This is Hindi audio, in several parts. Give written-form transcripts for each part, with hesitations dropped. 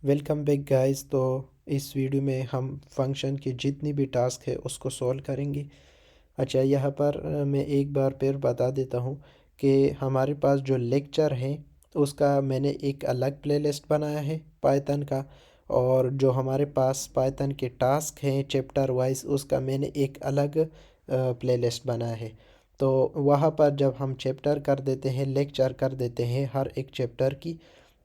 Welcome back guys. तो इस वीडियो में हम फंक्शन की जितनी भी टास्क है उसको सॉल्व करेंगे। अच्छा, यहाँ पर मैं एक बार फिर बता देता हूँ कि हमारे पास जो लेक्चर है उसका मैंने एक अलग प्लेलिस्ट बनाया है पाइथन का, और जो हमारे पास पाइथन के टास्क हैं चैप्टर वाइज उसका मैंने एक अलग प्लेलिस्ट बनाया है। तो वहाँ पर जब हम चैप्टर कर देते हैं, लेक्चर कर देते हैं हर एक चैप्टर की,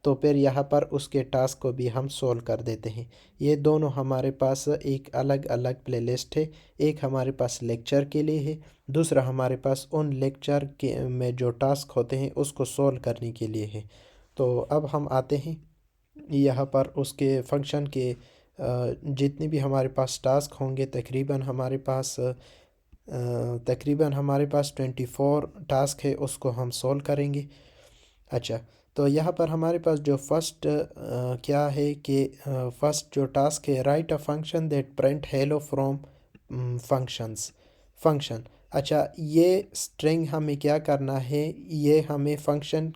तो फिर यहाँ पर उसके टास्क को भी हम सोल्व कर देते हैं। ये दोनों हमारे पास एक अलग अलग प्लेलिस्ट है। एक हमारे पास लेक्चर के लिए है, दूसरा हमारे पास उन लेक्चर के में जो टास्क होते हैं उसको सोल्व करने के लिए है। तो अब हम आते हैं यहाँ पर उसके फंक्शन के जितने भी हमारे पास टास्क होंगे, तकरीबन हमारे पास 24 टास्क है, उसको हम सोल्व करेंगे। अच्छा, तो यहाँ पर हमारे पास जो फर्स्ट क्या है कि फर्स्ट जो टास्क है, write a function that print hello from functions function. अच्छा, ये स्ट्रिंग हमें क्या करना है, ये हमें फंक्शन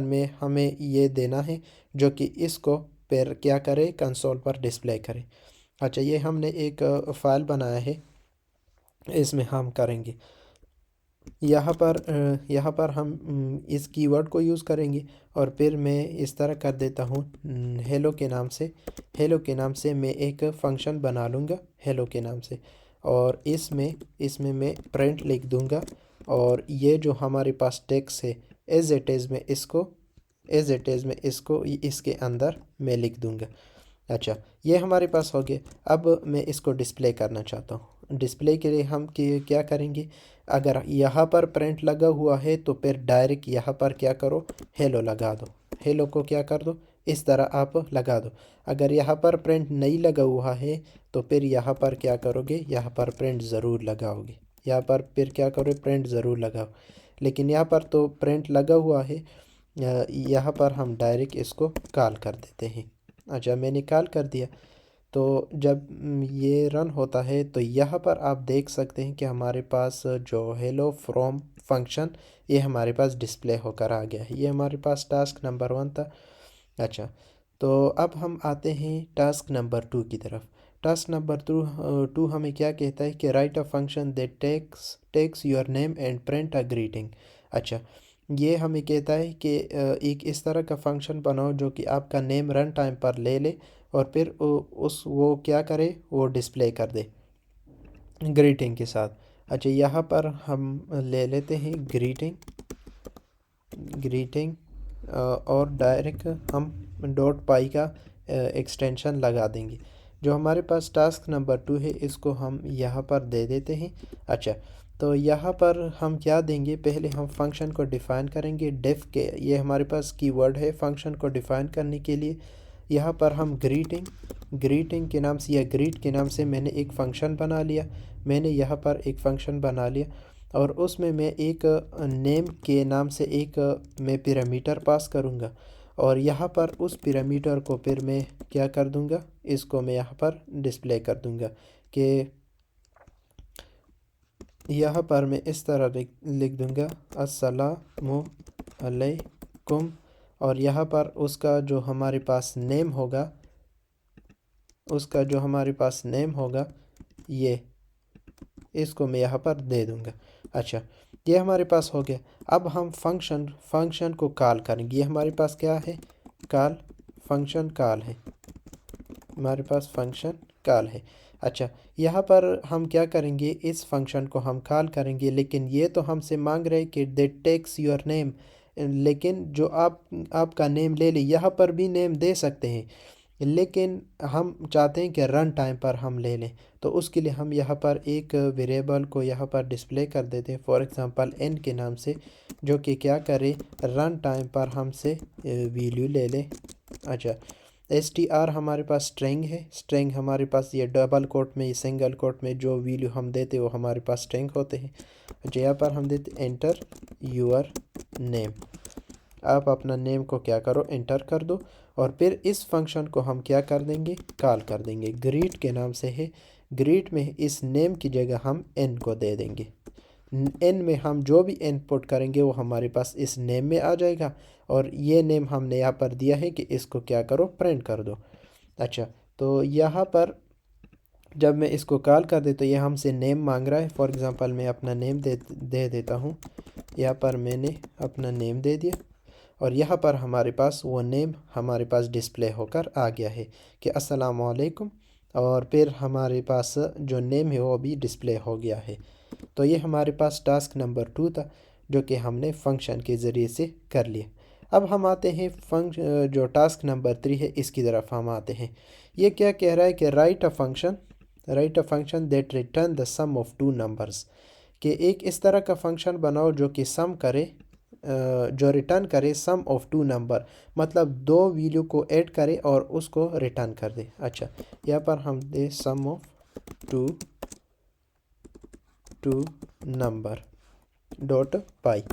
में हमें ये देना है जो कि इसको फिर क्या करे, कंसोल पर डिस्प्ले करे। अच्छा, ये हमने एक फाइल बनाया है, इसमें हम करेंगे। यहाँ पर हम इस कीवर्ड को यूज़ करेंगे, और फिर मैं इस तरह कर देता हूँ हेलो के नाम से मैं एक फ़ंक्शन बना लूँगा हेलो के नाम से, और इसमें इसमें मैं प्रिंट लिख दूँगा। और ये जो हमारे पास टेक्स्ट है, एज इट इज़ में इसको इसके अंदर मैं लिख दूँगा। अच्छा, ये हमारे पास हो गया। अब मैं इसको डिस्प्ले करना चाहता हूँ। डिस्प्ले के लिए हम क्या करेंगे, अगर यहाँ पर प्रिंट लगा हुआ है तो फिर डायरेक्ट यहाँ पर क्या करो, हेलो लगा दो। हेलो को क्या कर दो, इस तरह आप लगा दो। अगर यहाँ पर प्रिंट नहीं लगा हुआ है तो फिर यहाँ पर क्या करोगे, यहाँ पर प्रिंट ज़रूर लगाओगे। यहाँ पर फिर क्या करोगे, प्रिंट ज़रूर लगाओ। लेकिन यहाँ पर तो प्रिंट लगा हुआ है, यहाँ पर हम डायरेक्ट इसको कॉल कर देते हैं। अच्छा, मैंने कॉल कर दिया। तो जब ये रन होता है तो यहाँ पर आप देख सकते हैं कि हमारे पास जो हेलो फ्रॉम फंक्शन, ये हमारे पास डिस्प्ले होकर आ गया है। ये हमारे पास टास्क नंबर 1 था। अच्छा, तो अब हम आते हैं टास्क नंबर 2 की तरफ। टास्क नंबर टू हमें क्या कहता है कि write a function that takes your name and print a greeting. अच्छा, ये हमें कहता है कि एक इस तरह का फंक्शन बनाओ जो कि आपका नेम रन टाइम पर ले ले, और फिर वो क्या करे, वो डिस्प्ले कर दे ग्रीटिंग के साथ। अच्छा, यहाँ पर हम ले लेते हैं ग्रीटिंग ग्रीटिंग और डायरेक्ट हम डॉट पाई का एक्सटेंशन लगा देंगे। जो हमारे पास टास्क नंबर 2 है इसको हम यहाँ पर दे देते हैं। अच्छा, तो यहाँ पर हम क्या देंगे, पहले हम फंक्शन को डिफ़ाइन करेंगे। डेफ के ये हमारे पास कीवर्ड है फंक्शन को डिफ़ाइन करने के लिए। यहाँ पर हम ग्रीटिंग के नाम से या ग्रीट के नाम से मैंने एक फ़ंक्शन बना लिया। मैंने यहाँ पर एक फ़ंक्शन बना लिया, और उसमें मैं एक नेम के नाम से एक मैं पैरामीटर पास करूँगा। और यहाँ पर उस पैरामीटर को फिर मैं क्या कर दूँगा, इसको मैं यहाँ पर डिस्प्ले कर दूँगा कि यहाँ पर मैं इस तरह लिख दूँगा अस्सलामु अलैकुम। और यहाँ पर उसका जो हमारे पास नेम होगा ये, इसको मैं यहाँ पर दे दूँगा। अच्छा, ये हमारे पास हो गया। अब हम फंक्शन को कॉल करेंगे। ये हमारे पास क्या है, फंक्शन कॉल है, हमारे पास फंक्शन कॉल है। अच्छा, यहाँ पर हम क्या करेंगे, इस फंक्शन को हम कॉल करेंगे, लेकिन ये तो हमसे मांग रहे कि दे टेक्स योर नेम, लेकिन जो आपका नेम ले ले, यहाँ पर भी नेम दे सकते हैं, लेकिन हम चाहते हैं कि रन टाइम पर हम ले लें। तो उसके लिए हम यहाँ पर एक वेरिएबल को यहाँ पर डिस्प्ले कर देते हैं, फॉर एग्ज़ाम्पल एन के नाम से, जो कि क्या करे, रन टाइम पर हमसे वैल्यू ले ले। अच्छा, str हमारे पास स्ट्रिंग है। स्ट्रिंग हमारे पास ये डबल कोट में, सिंगल कोट में जो वैल्यू हम देते वो हमारे पास स्ट्रिंग होते हैं। अच्छा, यहाँ पर हम देते एंटर योर नेम। आप अपना नेम को क्या करो, एंटर कर दो। और फिर इस फंक्शन को हम क्या कर देंगे, कॉल कर देंगे। ग्रीट के नाम से है, ग्रीट में इस नेम की जगह हम एन को दे देंगे। n में हम जो भी इनपुट करेंगे वो हमारे पास इस नेम में आ जाएगा, और ये नेम हमने यहाँ पर दिया है कि इसको क्या करो, प्रिंट कर दो। अच्छा, तो यहाँ पर जब मैं इसको कॉल कर दे तो ये हमसे नेम मांग रहा है। फॉर एग्ज़ाम्पल मैं अपना नेम दे देता हूँ। यहाँ पर मैंने अपना नेम दे दिया, और यहाँ पर हमारे पास वो नेम हमारे पास डिस्प्ले होकर आ गया है कि अस्सलाम वालेकुम, और फिर हमारे पास जो नेम है वो भी डिस्प्ले हो गया है। तो ये हमारे पास टास्क नंबर 2 था, जो कि हमने फंक्शन के ज़रिए से कर लिया। अब हम आते हैं जो टास्क नंबर 3 है इसकी तरफ हम आते हैं। ये क्या कह रहा है कि write a function that return the sum of two numbers, कि एक इस तरह का फंक्शन बनाओ जो कि सम करे, जो रिटर्न करे सम ऑफ टू नंबर, मतलब दो वैल्यू को ऐड करे और उसको रिटर्न कर दे। अच्छा, यहाँ पर हम दे सम ऑफ टू नंबर डॉट पाई,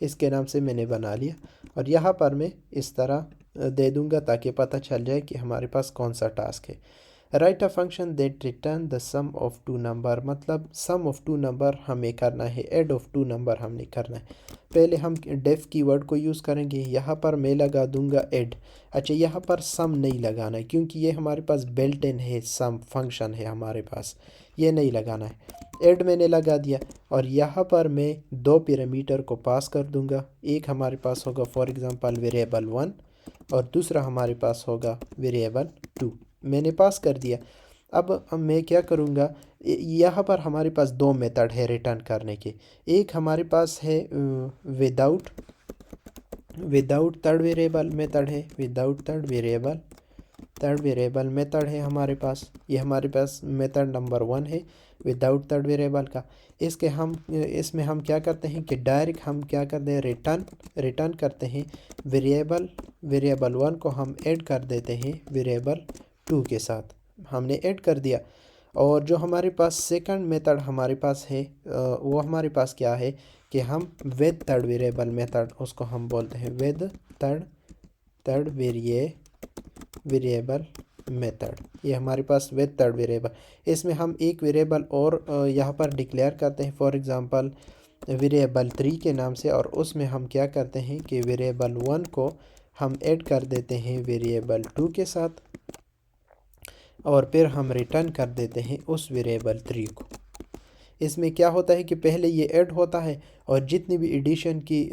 इसके नाम से मैंने बना लिया, और यहाँ पर मैं इस तरह दे दूंगा ताकि पता चल जाए कि हमारे पास कौन सा टास्क है। Write a function that return the sum of two number, मतलब सम ऑफ टू नंबर हमें करना है, ऐड ऑफ टू नंबर हमने करना है। पहले हम डेफ कीवर्ड को यूज़ करेंगे, यहाँ पर मैं लगा दूंगा ऐड। अच्छा, यहाँ पर सम नहीं लगाना है क्योंकि ये हमारे पास बिल्ट इन है, सम फंक्शन है हमारे पास, ये नहीं लगाना है। ऐड मैंने लगा दिया, और यहाँ पर मैं दो पैरामीटर को पास कर दूंगा। एक हमारे पास होगा फॉर एग्ज़ाम्पल वेरिएबल 1, और दूसरा हमारे पास होगा वेरिएबल 2। मैंने पास कर दिया। अब मैं क्या करूँगा, यहाँ पर हमारे पास दो मेथड है रिटर्न करने के। एक हमारे पास है विदाउट थर्ड वेरिएबल मेथड है, विदाउट थर्ड वेरिएबल मेथड है हमारे पास। ये हमारे पास मेथड नंबर 1 है विदाउट थर्ड वेरिएबल का। इसमें हम क्या करते हैं कि डायरेक्ट हम क्या करते हैं, रिटर्न करते हैं वेरिएबल 1 को हम ऐड कर देते हैं वेरिएबल 2 के साथ, हमने ऐड कर दिया। और जो हमारे पास सेकंड मेथड हमारे पास है, वो हमारे पास क्या है कि हम विद थर्ड वेरिएबल मेथड, उसको हम बोलते हैं विद थर्ड वेरिएबल मेथड। ये हमारे पास विद थर्ड वेरिएबल, इसमें हम एक वेरिएबल और यहाँ पर डिक्लेयर करते हैं, फॉर एग्ज़ाम्पल वेरिएबल 3 के नाम से, और उसमें हम क्या करते हैं कि वेरिएबल 1 को हम ऐड कर देते हैं वेरिएबल 2 के साथ, और फिर हम रिटर्न कर देते हैं उस वेरिएबल 3 को। इसमें क्या होता है कि पहले ये ऐड होता है, और जितनी भी एडिशन की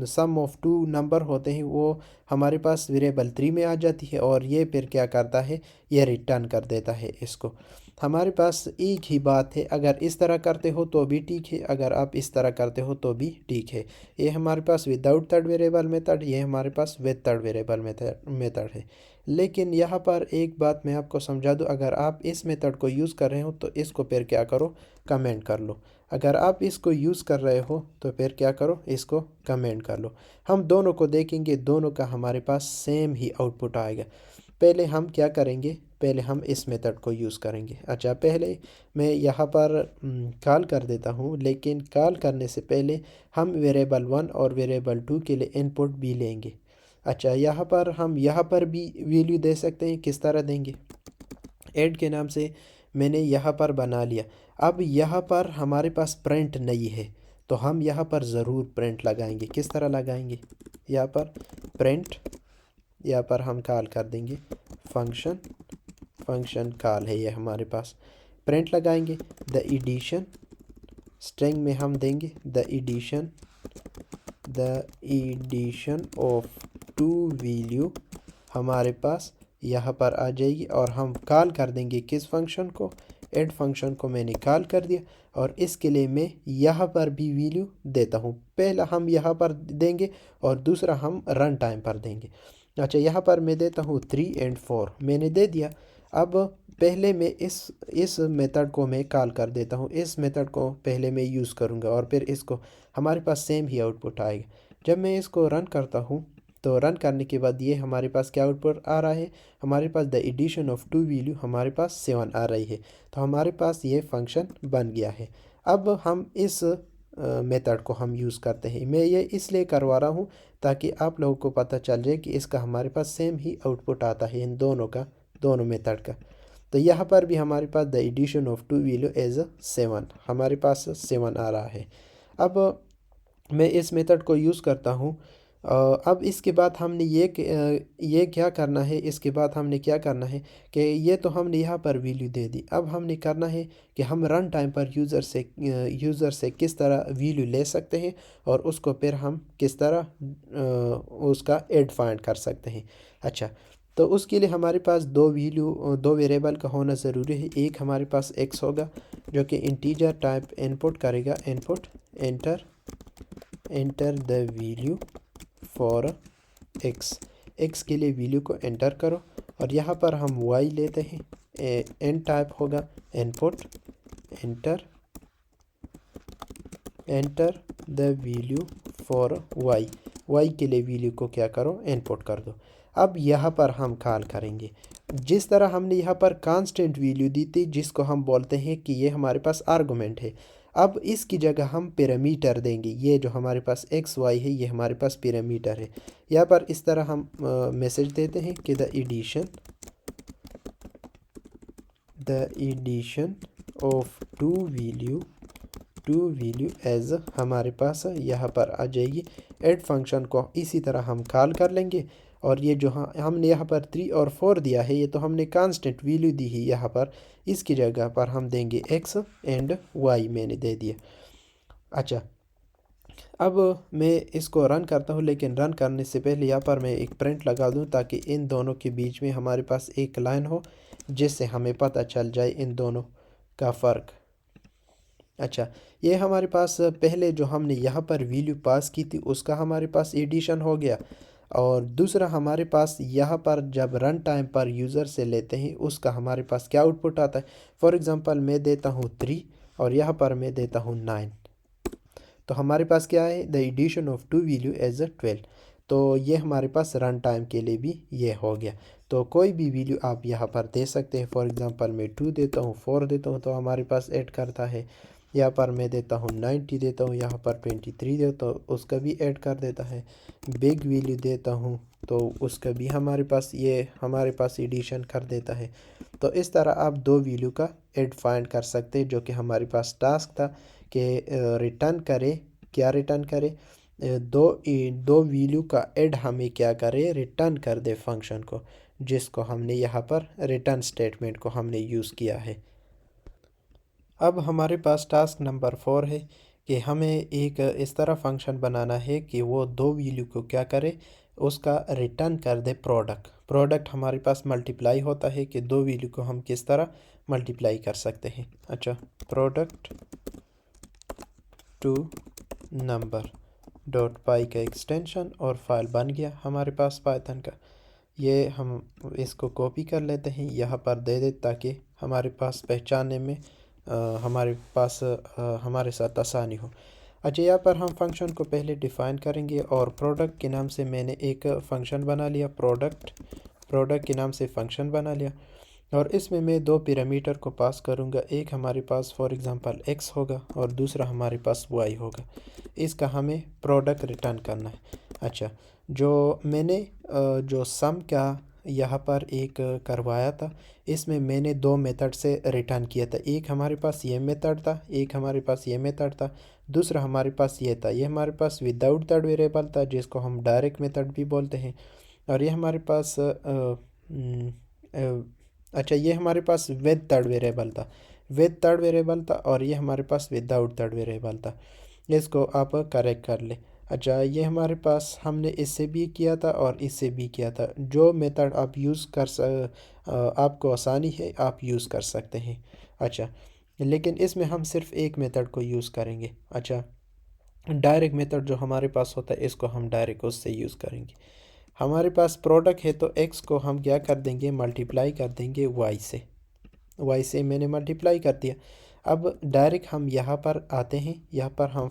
सम ऑफ टू नंबर होते हैं वो हमारे पास वेरिएबल 3 में आ जाती है, और ये फिर क्या करता है, ये रिटर्न कर देता है इसको। हमारे पास एक ही बात है, अगर इस तरह करते हो तो भी ठीक है, अगर आप इस तरह करते हो तो भी ठीक है। ये हमारे पास विदाउट थर्ड वेरिएबल मेथड, ये हमारे पास विद थर्ड वेरिएबल मेथड है। लेकिन यहाँ पर एक बात मैं आपको समझा दूँ, अगर आप इस मेथड को यूज़ कर रहे हो तो इसको फिर क्या करो, कमेंट कर लो। अगर आप इसको यूज़ कर रहे हो तो फिर क्या करो, इसको कमेंट कर लो। हम दोनों को देखेंगे, दोनों का हमारे पास सेम ही आउटपुट आएगा। पहले हम क्या करेंगे, पहले हम इस मेथड को यूज़ करेंगे। अच्छा, पहले मैं यहाँ पर कॉल कर देता हूँ, लेकिन कॉल करने से पहले हम वेरिएबल 1 और वेरिएबल 2 के लिए इनपुट भी लेंगे। अच्छा, यहाँ पर हम यहाँ पर भी वैल्यू दे सकते हैं, किस तरह देंगे, ऐड के नाम से मैंने यहाँ पर बना लिया। अब यहाँ पर हमारे पास प्रिंट नहीं है, तो हम यहाँ पर ज़रूर प्रिंट लगाएंगे। किस तरह लगाएंगे, यहाँ पर प्रिंट, यहाँ पर हम कॉल कर देंगे फंक्शन कॉल है ये हमारे पास, प्रिंट लगाएंगे द एडिशन, स्ट्रिंग में हम देंगे the addition of two value हमारे पास यहाँ पर आ जाएगी, और हम कॉल कर देंगे किस फंक्शन को, ऐड फंक्शन को मैंने कॉल कर दिया, और इसके लिए मैं यहाँ पर भी वैल्यू देता हूँ। पहला हम यहाँ पर देंगे और दूसरा हम रन टाइम पर देंगे। अच्छा, यहाँ पर मैं देता हूँ 3 और 4 मैंने दे दिया। अब पहले मैं इस मेथड को मैं कॉल कर देता हूँ, इस मेथड को पहले मैं यूज़ करूँगा, और फिर इसको हमारे पास सेम ही आउटपुट आएगा। जब मैं इसको रन करता हूँ तो रन करने के बाद ये हमारे पास क्या आउटपुट आ रहा है, हमारे पास the addition of two value हमारे पास 7 आ रही है। तो हमारे पास ये फंक्शन बन गया है। अब हम इस मेथड को हम यूज़ करते हैं। मैं ये इसलिए करवा रहा हूँ ताकि आप लोगों को पता चल जाए कि इसका हमारे पास सेम ही आउटपुट आता है इन दोनों मेथड का। तो यहाँ पर भी हमारे पास the addition of two value as 7, हमारे पास 7 आ रहा है। अब मैं इस मेथड को यूज़ करता हूँ। अब इसके बाद हमने ये क्या करना है, इसके बाद हमने क्या करना है कि ये तो हमने यहाँ पर वैल्यू दे दी। अब हमने करना है कि हम रन टाइम पर यूज़र से किस तरह वैल्यू ले सकते हैं और उसको फिर हम किस तरह उसका एड फाइंड कर सकते हैं। अच्छा, तो उसके लिए हमारे पास दो वेरिएबल का होना ज़रूरी है। एक हमारे पास x होगा जो कि इंटीजर टाइप इनपुट करेगा, input enter the value for x के लिए वैल्यू को एंटर करो और यहाँ पर हम y लेते हैं। एन टाइप होगा input enter the value for y के लिए वैल्यू को क्या करो, इनपुट कर दो। अब यहाँ पर हम कॉल करेंगे जिस तरह हमने यहाँ पर कांस्टेंट वैल्यू दी थी, जिसको हम बोलते हैं कि ये हमारे पास आर्गुमेंट है। अब इसकी जगह हम पैरामीटर देंगे। ये जो हमारे पास एक्स वाई है ये हमारे पास पैरामीटर है। यहाँ पर इस तरह हम मैसेज देते हैं कि the addition of two value as हमारे पास यहाँ पर आ जाएगी। ऐड फंक्शन को इसी तरह हम कॉल कर लेंगे और ये जो हमने यहाँ पर 3 और 4 दिया है, ये तो हमने कांस्टेंट वैल्यू दी है यहाँ पर। इसकी जगह पर हम देंगे x एंड y, मैंने दे दिया। अच्छा, अब मैं इसको रन करता हूँ, लेकिन रन करने से पहले यहाँ पर मैं एक प्रिंट लगा दूँ ताकि इन दोनों के बीच में हमारे पास एक लाइन हो जिससे हमें पता चल जाए इन दोनों का फ़र्क। अच्छा, ये हमारे पास पहले जो हमने यहाँ पर वैल्यू पास की थी उसका हमारे पास एडिशन हो गया और दूसरा हमारे पास यहाँ पर जब रन टाइम पर यूज़र से लेते हैं उसका हमारे पास क्या आउटपुट आता है। फॉर एग्ज़ाम्पल मैं देता हूँ 3 और यहाँ पर मैं देता हूँ 9, तो हमारे पास क्या है, the addition of two value as 12। तो ये हमारे पास रन टाइम के लिए भी ये हो गया। तो कोई भी वैल्यू आप यहाँ पर दे सकते हैं। फॉर एग्ज़ाम्पल मैं 2 देता हूँ, 4 देता हूँ तो हमारे पास ऐड करता है। यहाँ पर मैं देता हूँ 90 देता हूँ, यहाँ पर 23 देता हूँ, उसका भी ऐड कर देता है। बिग वैल्यू देता हूँ तो उसका भी हमारे पास एडिशन कर देता है। तो इस तरह आप दो वैल्यू का ऐड फाइंड कर सकते हैं, जो कि हमारे पास टास्क था कि रिटर्न करे, क्या रिटर्न करे, दो वैल्यू का ऐड हमें क्या करे, रिटर्न कर दे फंक्शन को, जिसको हमने यहाँ पर रिटर्न स्टेटमेंट को हमने यूज़ किया है। अब हमारे पास टास्क नंबर 4 है कि हमें एक इस तरह फंक्शन बनाना है कि वो दो वैल्यू को क्या करे, उसका रिटर्न कर दे प्रोडक्ट हमारे पास मल्टीप्लाई होता है कि दो वैल्यू को हम किस तरह मल्टीप्लाई कर सकते हैं। अच्छा, प्रोडक्ट टू नंबर डॉट पाई का एक्सटेंशन और फाइल बन गया हमारे पास पाइथन का। ये हम इसको कॉपी कर लेते हैं, यहाँ पर दे दे ताकि हमारे पास पहचानने में हमारे साथ आसानी हो। अच्छा, यहाँ पर हम फंक्शन को पहले डिफ़ाइन करेंगे और प्रोडक्ट के नाम से मैंने एक फ़ंक्शन बना लिया, प्रोडक्ट के नाम से फ़ंक्शन बना लिया और इसमें मैं दो पैरामीटर को पास करूँगा। एक हमारे पास फॉर एग्ज़ाम्पल x होगा और दूसरा हमारे पास y होगा। इसका हमें प्रोडक्ट रिटर्न करना है। अच्छा, जो मैंने जो सम का यहाँ पर एक करवाया था, इसमें मैंने दो मेथड से रिटर्न किया था। एक हमारे पास ये मेथड था, एक हमारे पास ये मेथड था, दूसरा हमारे पास ये था। ये हमारे पास विदाउट थर्ड वेरिएबल था जिसको हम डायरेक्ट मेथड भी बोलते हैं। और ये हमारे पास अच्छा, ये हमारे पास विद थर्ड वेरिएबल था और ये हमारे पास विदाउट थर्ड वेरिएबल था। इसको आप करेक्ट कर ले। अच्छा, ये हमारे पास हमने इससे भी किया था और इससे भी किया था। जो मेथड आप आपको आसानी है आप यूज़ कर सकते हैं। अच्छा, लेकिन इसमें हम सिर्फ एक मेथड को यूज़ करेंगे। अच्छा, डायरेक्ट मेथड जो हमारे पास होता है इसको हम डायरेक्ट उससे यूज़ करेंगे। हमारे पास प्रोडक्ट है तो x को हम क्या कर देंगे, मल्टीप्लाई कर देंगे y से मैंने मल्टीप्लाई कर दिया। अब डायरेक्ट हम यहाँ पर आते हैं, यहाँ पर हम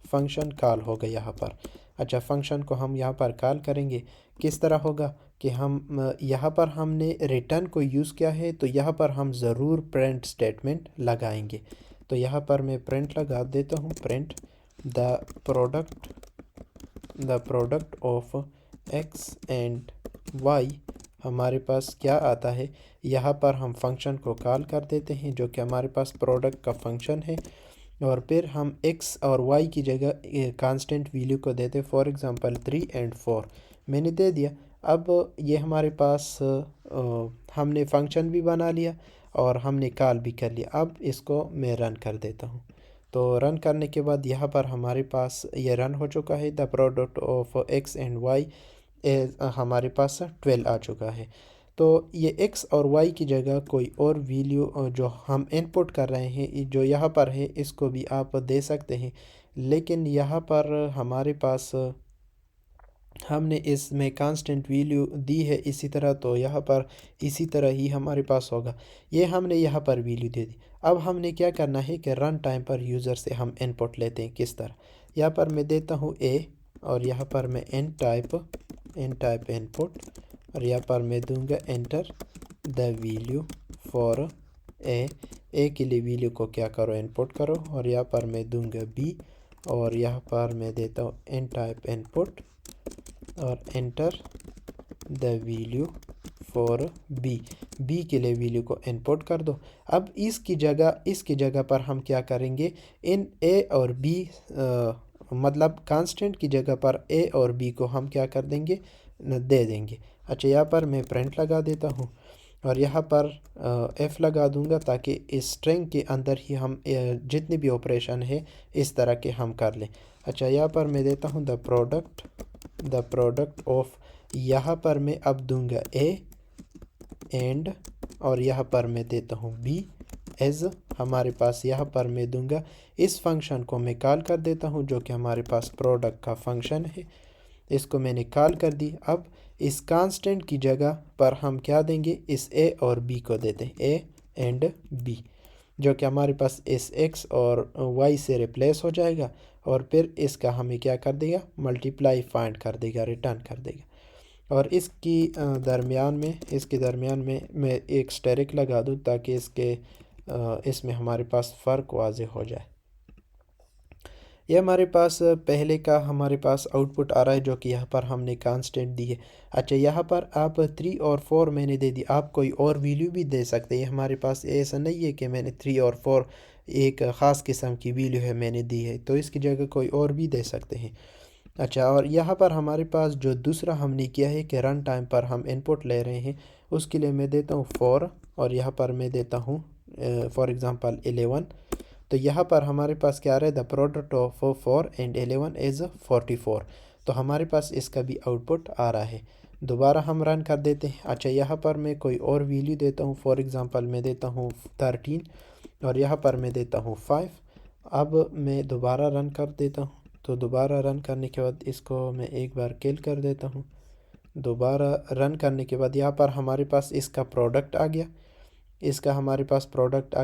फंक्शन कॉल होगा यहाँ पर। अच्छा, फंक्शन को हम यहाँ पर कॉल करेंगे। किस तरह होगा कि हम यहाँ पर हमने रिटर्न को यूज़ किया है तो यहाँ पर हम ज़रूर प्रिंट स्टेटमेंट लगाएंगे। तो यहाँ पर मैं प्रिंट लगा देता हूँ, print the product of x and y। हमारे पास क्या आता है, यहाँ पर हम फंक्शन को कॉल कर देते हैं जो कि हमारे पास प्रोडक्ट का फंक्शन है और फिर हम x और y की जगह कांस्टेंट वैल्यू को देते, फॉर एग्ज़ाम्पल 3 एंड 4 मैंने दे दिया। अब ये हमारे पास हमने फंक्शन भी बना लिया और हमने कॉल भी कर लिया। अब इसको मैं रन कर देता हूँ। तो रन करने के बाद यहाँ पर हमारे पास ये रन हो चुका है। The product of x and y हमारे पास 12 आ चुका है। तो ये x और y की जगह कोई और वैल्यू जो हम इनपुट कर रहे हैं जो यहाँ पर है इसको भी आप दे सकते हैं, लेकिन यहाँ पर हमारे पास हमने इसमें कांस्टेंट वैल्यू दी है इसी तरह, तो यहाँ पर इसी तरह ही हमारे पास होगा। ये हमने यहाँ पर वैल्यू दे दी। अब हमने क्या करना है कि रन टाइम पर यूज़र से हम इनपुट लेते हैं किस तरह। यहाँ पर मैं देता हूँ a और यहाँ पर मैं n टाइप इनपुट और यहाँ पर मैं दूंगा enter the value for a के लिए वैल्यू को क्या करो इनपुट करो, और यहाँ पर मैं दूंगा b और यहाँ पर मैं देता हूँ n टाइप इनपुट और enter the value for b के लिए वैल्यू को इनपुट कर दो। अब इसकी जगह पर हम क्या करेंगे, इन a और b मतलब कांस्टेंट की जगह पर a और b को हम क्या कर देंगे, दे देंगे। अच्छा, यहाँ पर मैं प्रिंट लगा देता हूँ और यहाँ पर f लगा दूंगा ताकि इस स्ट्रिंग के अंदर ही हम जितनी भी ऑपरेशन है इस तरह के हम कर लें। अच्छा, यहाँ पर मैं देता हूँ द प्रोडक्ट ऑफ, यहाँ पर मैं अब दूंगा a एंड और यहाँ पर मैं देता हूँ b एज हमारे पास यहाँ पर मैं दूंगा इस फंक्शन को मैं कॉल कर देता हूँ जो कि हमारे पास प्रोडक्ट का फंक्शन है। इसको मैंने कॉल कर दी। अब इस कांस्टेंट की जगह पर हम क्या देंगे, इस a और b को देते हैं, a एंड b, जो कि हमारे पास इस x और y से रिप्लेस हो जाएगा और फिर इसका हमें क्या कर देगा, मल्टीप्लाई फाइंड कर देगा, रिटर्न कर देगा। और इसके दरमियान में मैं एक स्टेरिक लगा दूं ताकि इसमें हमारे पास फ़र्क वाज़े हो जाए। ये हमारे पास पहले का हमारे पास आउटपुट आ रहा है जो कि यहाँ पर हमने कांस्टेंट दी है। अच्छा, यहाँ पर आप 3 और 4 मैंने दे दी, आप कोई और वैल्यू भी दे सकते हैं। हमारे पास ऐसा नहीं है कि मैंने 3 और 4 एक ख़ास किस्म की वैल्यू है मैंने दी है, तो इसकी जगह कोई और भी दे सकते हैं। अच्छा, और यहाँ पर हमारे पास जो दूसरा हमने किया है कि रन टाइम पर हम इनपुट ले रहे हैं, उसके लिए मैं देता हूँ 4 और यहाँ पर मैं देता हूँ फॉर एग्ज़ाम्पल 11। तो यहाँ पर हमारे पास क्या आ रहा है, the product of 4 and 11 is 44। तो हमारे पास इसका भी आउटपुट आ रहा है। दोबारा हम रन कर देते हैं। अच्छा, यहाँ पर मैं कोई और वैल्यू देता हूँ, फॉर एग्ज़ाम्पल मैं देता हूँ 13 और यहाँ पर मैं देता हूँ 5। अब मैं दोबारा रन कर देता हूँ। तो दोबारा रन करने के बाद इसको मैं एक बार किल कर देता हूँ। दोबारा रन करने के बाद यहाँ पर हमारे पास इसका प्रोडक्ट आ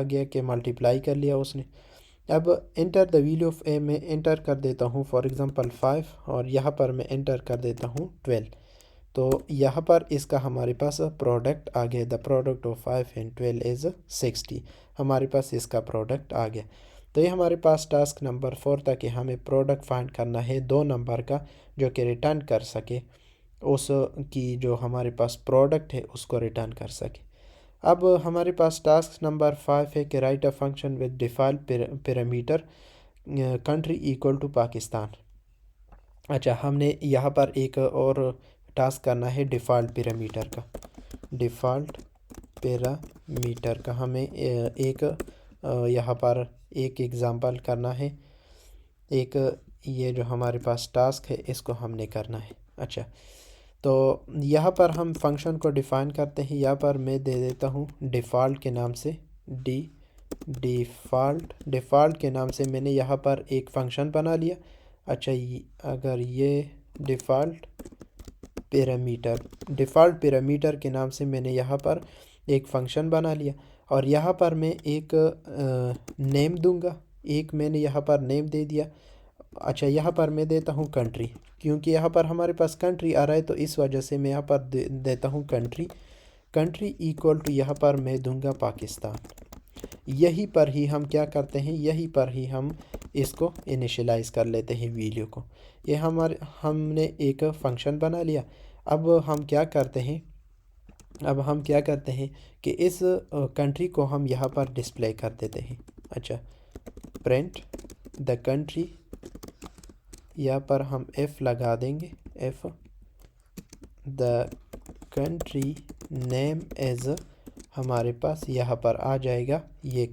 गया, कि मल्टीप्लाई कर लिया उसने। अब एंटर द वैल्यू ऑफ ए में एंटर कर देता हूँ फॉर एग्ज़ाम्पल 5 और यहाँ पर मैं एंटर कर देता हूँ 12। तो यहाँ पर इसका हमारे पास प्रोडक्ट आ गया, the product of 5 and 12 is 60। हमारे पास इसका प्रोडक्ट आ गया। तो ये हमारे पास टास्क नंबर 4 था कि हमें प्रोडक्ट फाइंड करना है 2 नंबर का जो कि रिटर्न कर सके, उस की जो हमारे पास प्रोडक्ट है उसको रिटर्न कर सके। अब हमारे पास टास्क नंबर 5 है कि write a function with default parameter country equal to Pakistan. अच्छा, हमने यहाँ पर एक और टास्क करना है डिफ़ॉल्ट पैरामीटर का हमें एक यहाँ पर एक एग्ज़ाम्पल करना है। एक ये जो हमारे पास टास्क है इसको हमने करना है। अच्छा, तो यहाँ पर हम फंक्शन को डिफ़ाइन करते हैं। यहाँ पर मैं दे देता हूँ डिफ़ॉल्ट के नाम से डिफ़ॉल्ट के नाम से मैंने यहाँ पर एक फ़ंक्शन बना लिया। अच्छा, अगर ये डिफ़ॉल्ट पैरामीटर के नाम से मैंने यहाँ पर एक फ़ंक्शन बना लिया और यहाँ पर मैं एक नेम दूंगा, एक मैंने यहाँ पर नेम दे दिया। अच्छा, यहाँ पर मैं देता हूँ कंट्री, क्योंकि यहाँ पर हमारे पास कंट्री आ रहा है तो इस वजह से मैं यहाँ पर देता हूँ कंट्री इक्वल टू, यहाँ पर मैं दूंगा पाकिस्तान। यहीं पर ही हम क्या करते हैं, यहीं पर ही हम इसको इनिशियलाइज़ कर लेते हैं वैल्यू को। ये हमने एक फ़ंक्शन बना लिया। अब हम क्या करते हैं कि इस कंट्री को हम यहाँ पर डिस्प्ले कर देते हैं। अच्छा, प्रिंट द कंट्री, यहाँ पर हम F लगा देंगे, F the country name as, हमारे पास यहाँ पर आ जाएगा ये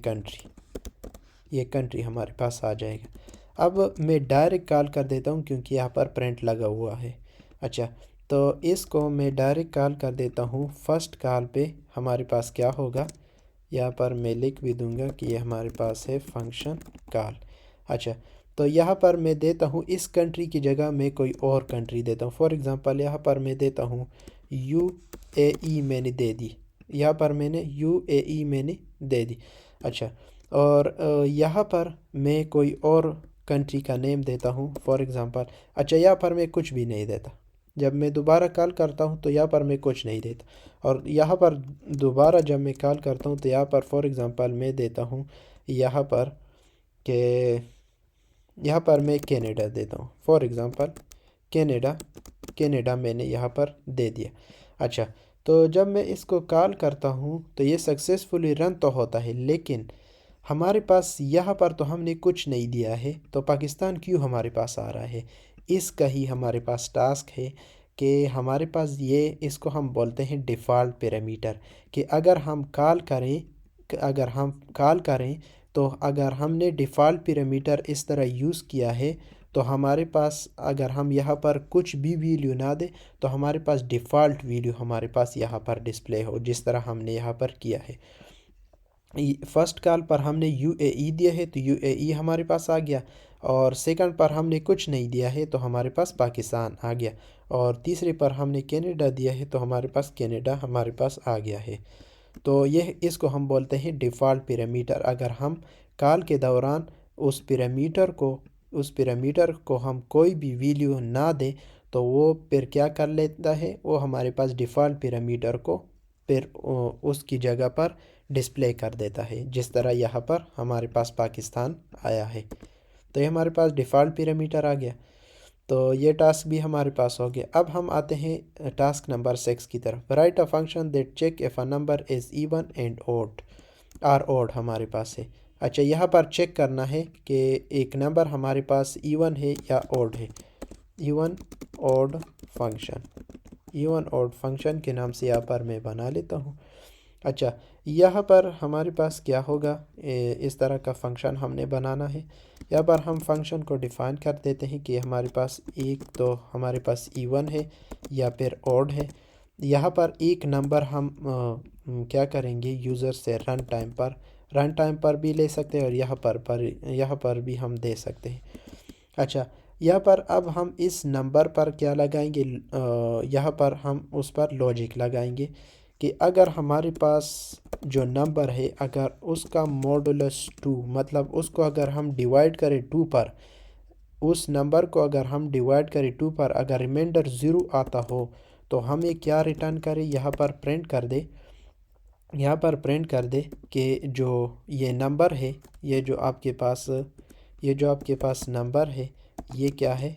कंट्री हमारे पास आ जाएगा। अब मैं डायरेक्ट कॉल कर देता हूँ क्योंकि यहाँ पर प्रिंट लगा हुआ है। अच्छा, तो इसको मैं डायरेक्ट कॉल कर देता हूँ। फर्स्ट कॉल पे हमारे पास क्या होगा, यहाँ पर मैं लिख भी दूंगा कि ये हमारे पास है फंक्शन कॉल। अच्छा, तो यहाँ पर मैं देता हूँ इस कंट्री की जगह मैं कोई और कंट्री देता हूँ। फॉर एग्ज़ाम्पल यहाँ पर मैं देता हूँ UAE, मैंने दे दी, यहाँ पर मैंने UAE मैंने दे दी। अच्छा, और यहाँ पर मैं कोई और कंट्री का नेम देता हूँ फॉर एग्ज़ाम्पल। अच्छा, यहाँ पर मैं कुछ भी नहीं देता। जब मैं दोबारा कॉल करता हूँ तो यहाँ पर मैं कुछ नहीं देता, और यहाँ पर दोबारा जब मैं कॉल करता हूँ तो यहाँ पर फॉर एग्ज़ाम्पल मैं देता हूँ यहाँ पर के यहाँ पर मैं कनाडा देता हूँ फॉर एग्ज़ाम्पल, कनाडा मैंने यहाँ पर दे दिया। अच्छा, तो जब मैं इसको कॉल करता हूँ तो ये सक्सेसफुली रन तो होता है, लेकिन हमारे पास यहाँ पर तो हमने कुछ नहीं दिया है, तो पाकिस्तान क्यों हमारे पास आ रहा है? इसका ही हमारे पास टास्क है कि हमारे पास ये, इसको हम बोलते हैं डिफ़ॉल्ट पैरामीटर, कि अगर हम कॉल करें तो अगर हमने डिफ़ॉल्ट पैरामीटर इस तरह यूज़ किया है तो हमारे पास, अगर हम यहाँ पर कुछ भी वैल्यू ना दें तो हमारे पास डिफ़ॉल्ट वैल्यू हमारे पास यहाँ पर डिस्प्ले हो, जिस तरह हमने यहाँ पर किया है। फर्स्ट कॉल पर हमने UAE दिया है तो UAE हमारे पास आ गया, और सेकंड पर हमने कुछ नहीं दिया है तो हमारे पास पाकिस्तान आ गया, और तीसरे पर हमने कनाडा दिया है तो हमारे पास कनाडा हमारे पास आ गया है। तो यह, इसको हम बोलते हैं डिफ़ॉल्ट पैरामीटर। अगर हम कॉल के दौरान उस पैरामीटर को हम कोई भी वैल्यू ना दें तो वो फिर क्या कर लेता है, वो हमारे पास डिफ़ॉल्ट पैरामीटर को फिर उसकी जगह पर डिस्प्ले कर देता है, जिस तरह यहाँ पर हमारे पास पाकिस्तान आया है। तो ये हमारे पास डिफ़ॉल्ट पैरामीटर आ गया। तो ये टास्क भी हमारे पास हो गया। अब हम आते हैं टास्क नंबर 6 की तरफ। Write a function that check if a number is even and odd हमारे पास है। अच्छा, यहाँ पर चेक करना है कि एक नंबर हमारे पास इवन है या ऑड है। इवन ऑड फंक्शन के नाम से यहाँ पर मैं बना लेता हूँ। अच्छा, यहाँ पर हमारे पास क्या होगा, इस तरह का फंक्शन हमने बनाना है। यहाँ पर हम फंक्शन को डिफ़ाइन कर देते हैं कि हमारे पास एक तो हमारे पास इवन है या फिर ऑड है। यहाँ पर एक नंबर हम क्या करेंगे, यूज़र से रन टाइम पर भी ले सकते हैं, और यहाँ पर भी हम दे सकते हैं। अच्छा, यहाँ पर अब हम इस नंबर पर क्या लगाएंगे, यहाँ पर हम उस पर लॉजिक लगाएंगे कि अगर हमारे पास जो नंबर है, अगर उसका मॉडुलस 2, मतलब उसको अगर हम डिवाइड करें 2 पर, उस नंबर को अगर हम डिवाइड करें 2 पर, अगर रिमाइंडर 0 आता हो तो हमें क्या रिटर्न करें, यहाँ पर प्रिंट कर दे कि जो ये नंबर है, ये जो आपके पास नंबर है, ये क्या है,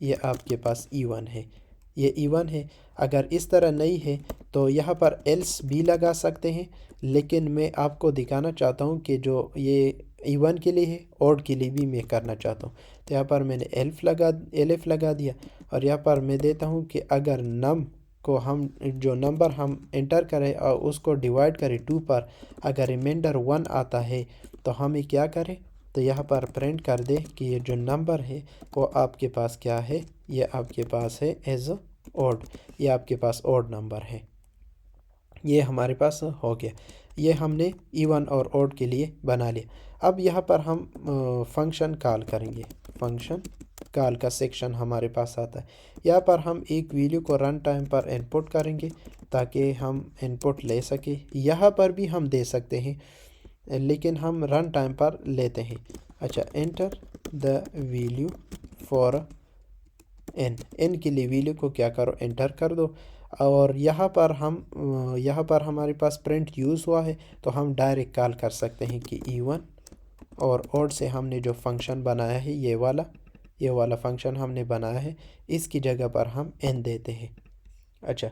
ये आपके पास इवन है, ये इवन है। अगर इस तरह नहीं है तो यहाँ पर एल्स भी लगा सकते हैं, लेकिन मैं आपको दिखाना चाहता हूँ कि जो ये इवन के लिए है, ऑड के लिए भी मैं करना चाहता हूँ। तो यहाँ पर मैंने एलएफ लगा दिया, और यहाँ पर मैं देता हूँ कि अगर जो नंबर हम एंटर करें और उसको डिवाइड करें 2 पर, अगर रिमाइंडर 1 आता है तो हमें क्या करें, तो यहाँ पर प्रिंट कर दे कि ये जो नंबर है वो आपके पास क्या है, ये आपके पास है एज ऑड, ये आपके पास ऑड नंबर है। ये हमारे पास हो गया, ये हमने इवन और ऑड के लिए बना लिया। अब यहाँ पर हम फंक्शन कॉल करेंगे। फंक्शन कॉल का सेक्शन हमारे पास आता है। यहाँ पर हम एक वैल्यू को रन टाइम पर इनपुट करेंगे ताकि हम इनपुट ले सके। यहाँ पर भी हम दे सकते हैं, लेकिन हम रन टाइम पर लेते हैं। अच्छा, enter the value for N के लिए वैल्यू को क्या करो, एंटर कर दो। और यहाँ पर हमारे पास प्रिंट यूज़ हुआ है तो हम डायरेक्ट कॉल कर सकते हैं कि इवन और ऑड से हमने जो फंक्शन बनाया है, ये वाला फंक्शन हमने बनाया है, इसकी जगह पर हम एन देते हैं। अच्छा,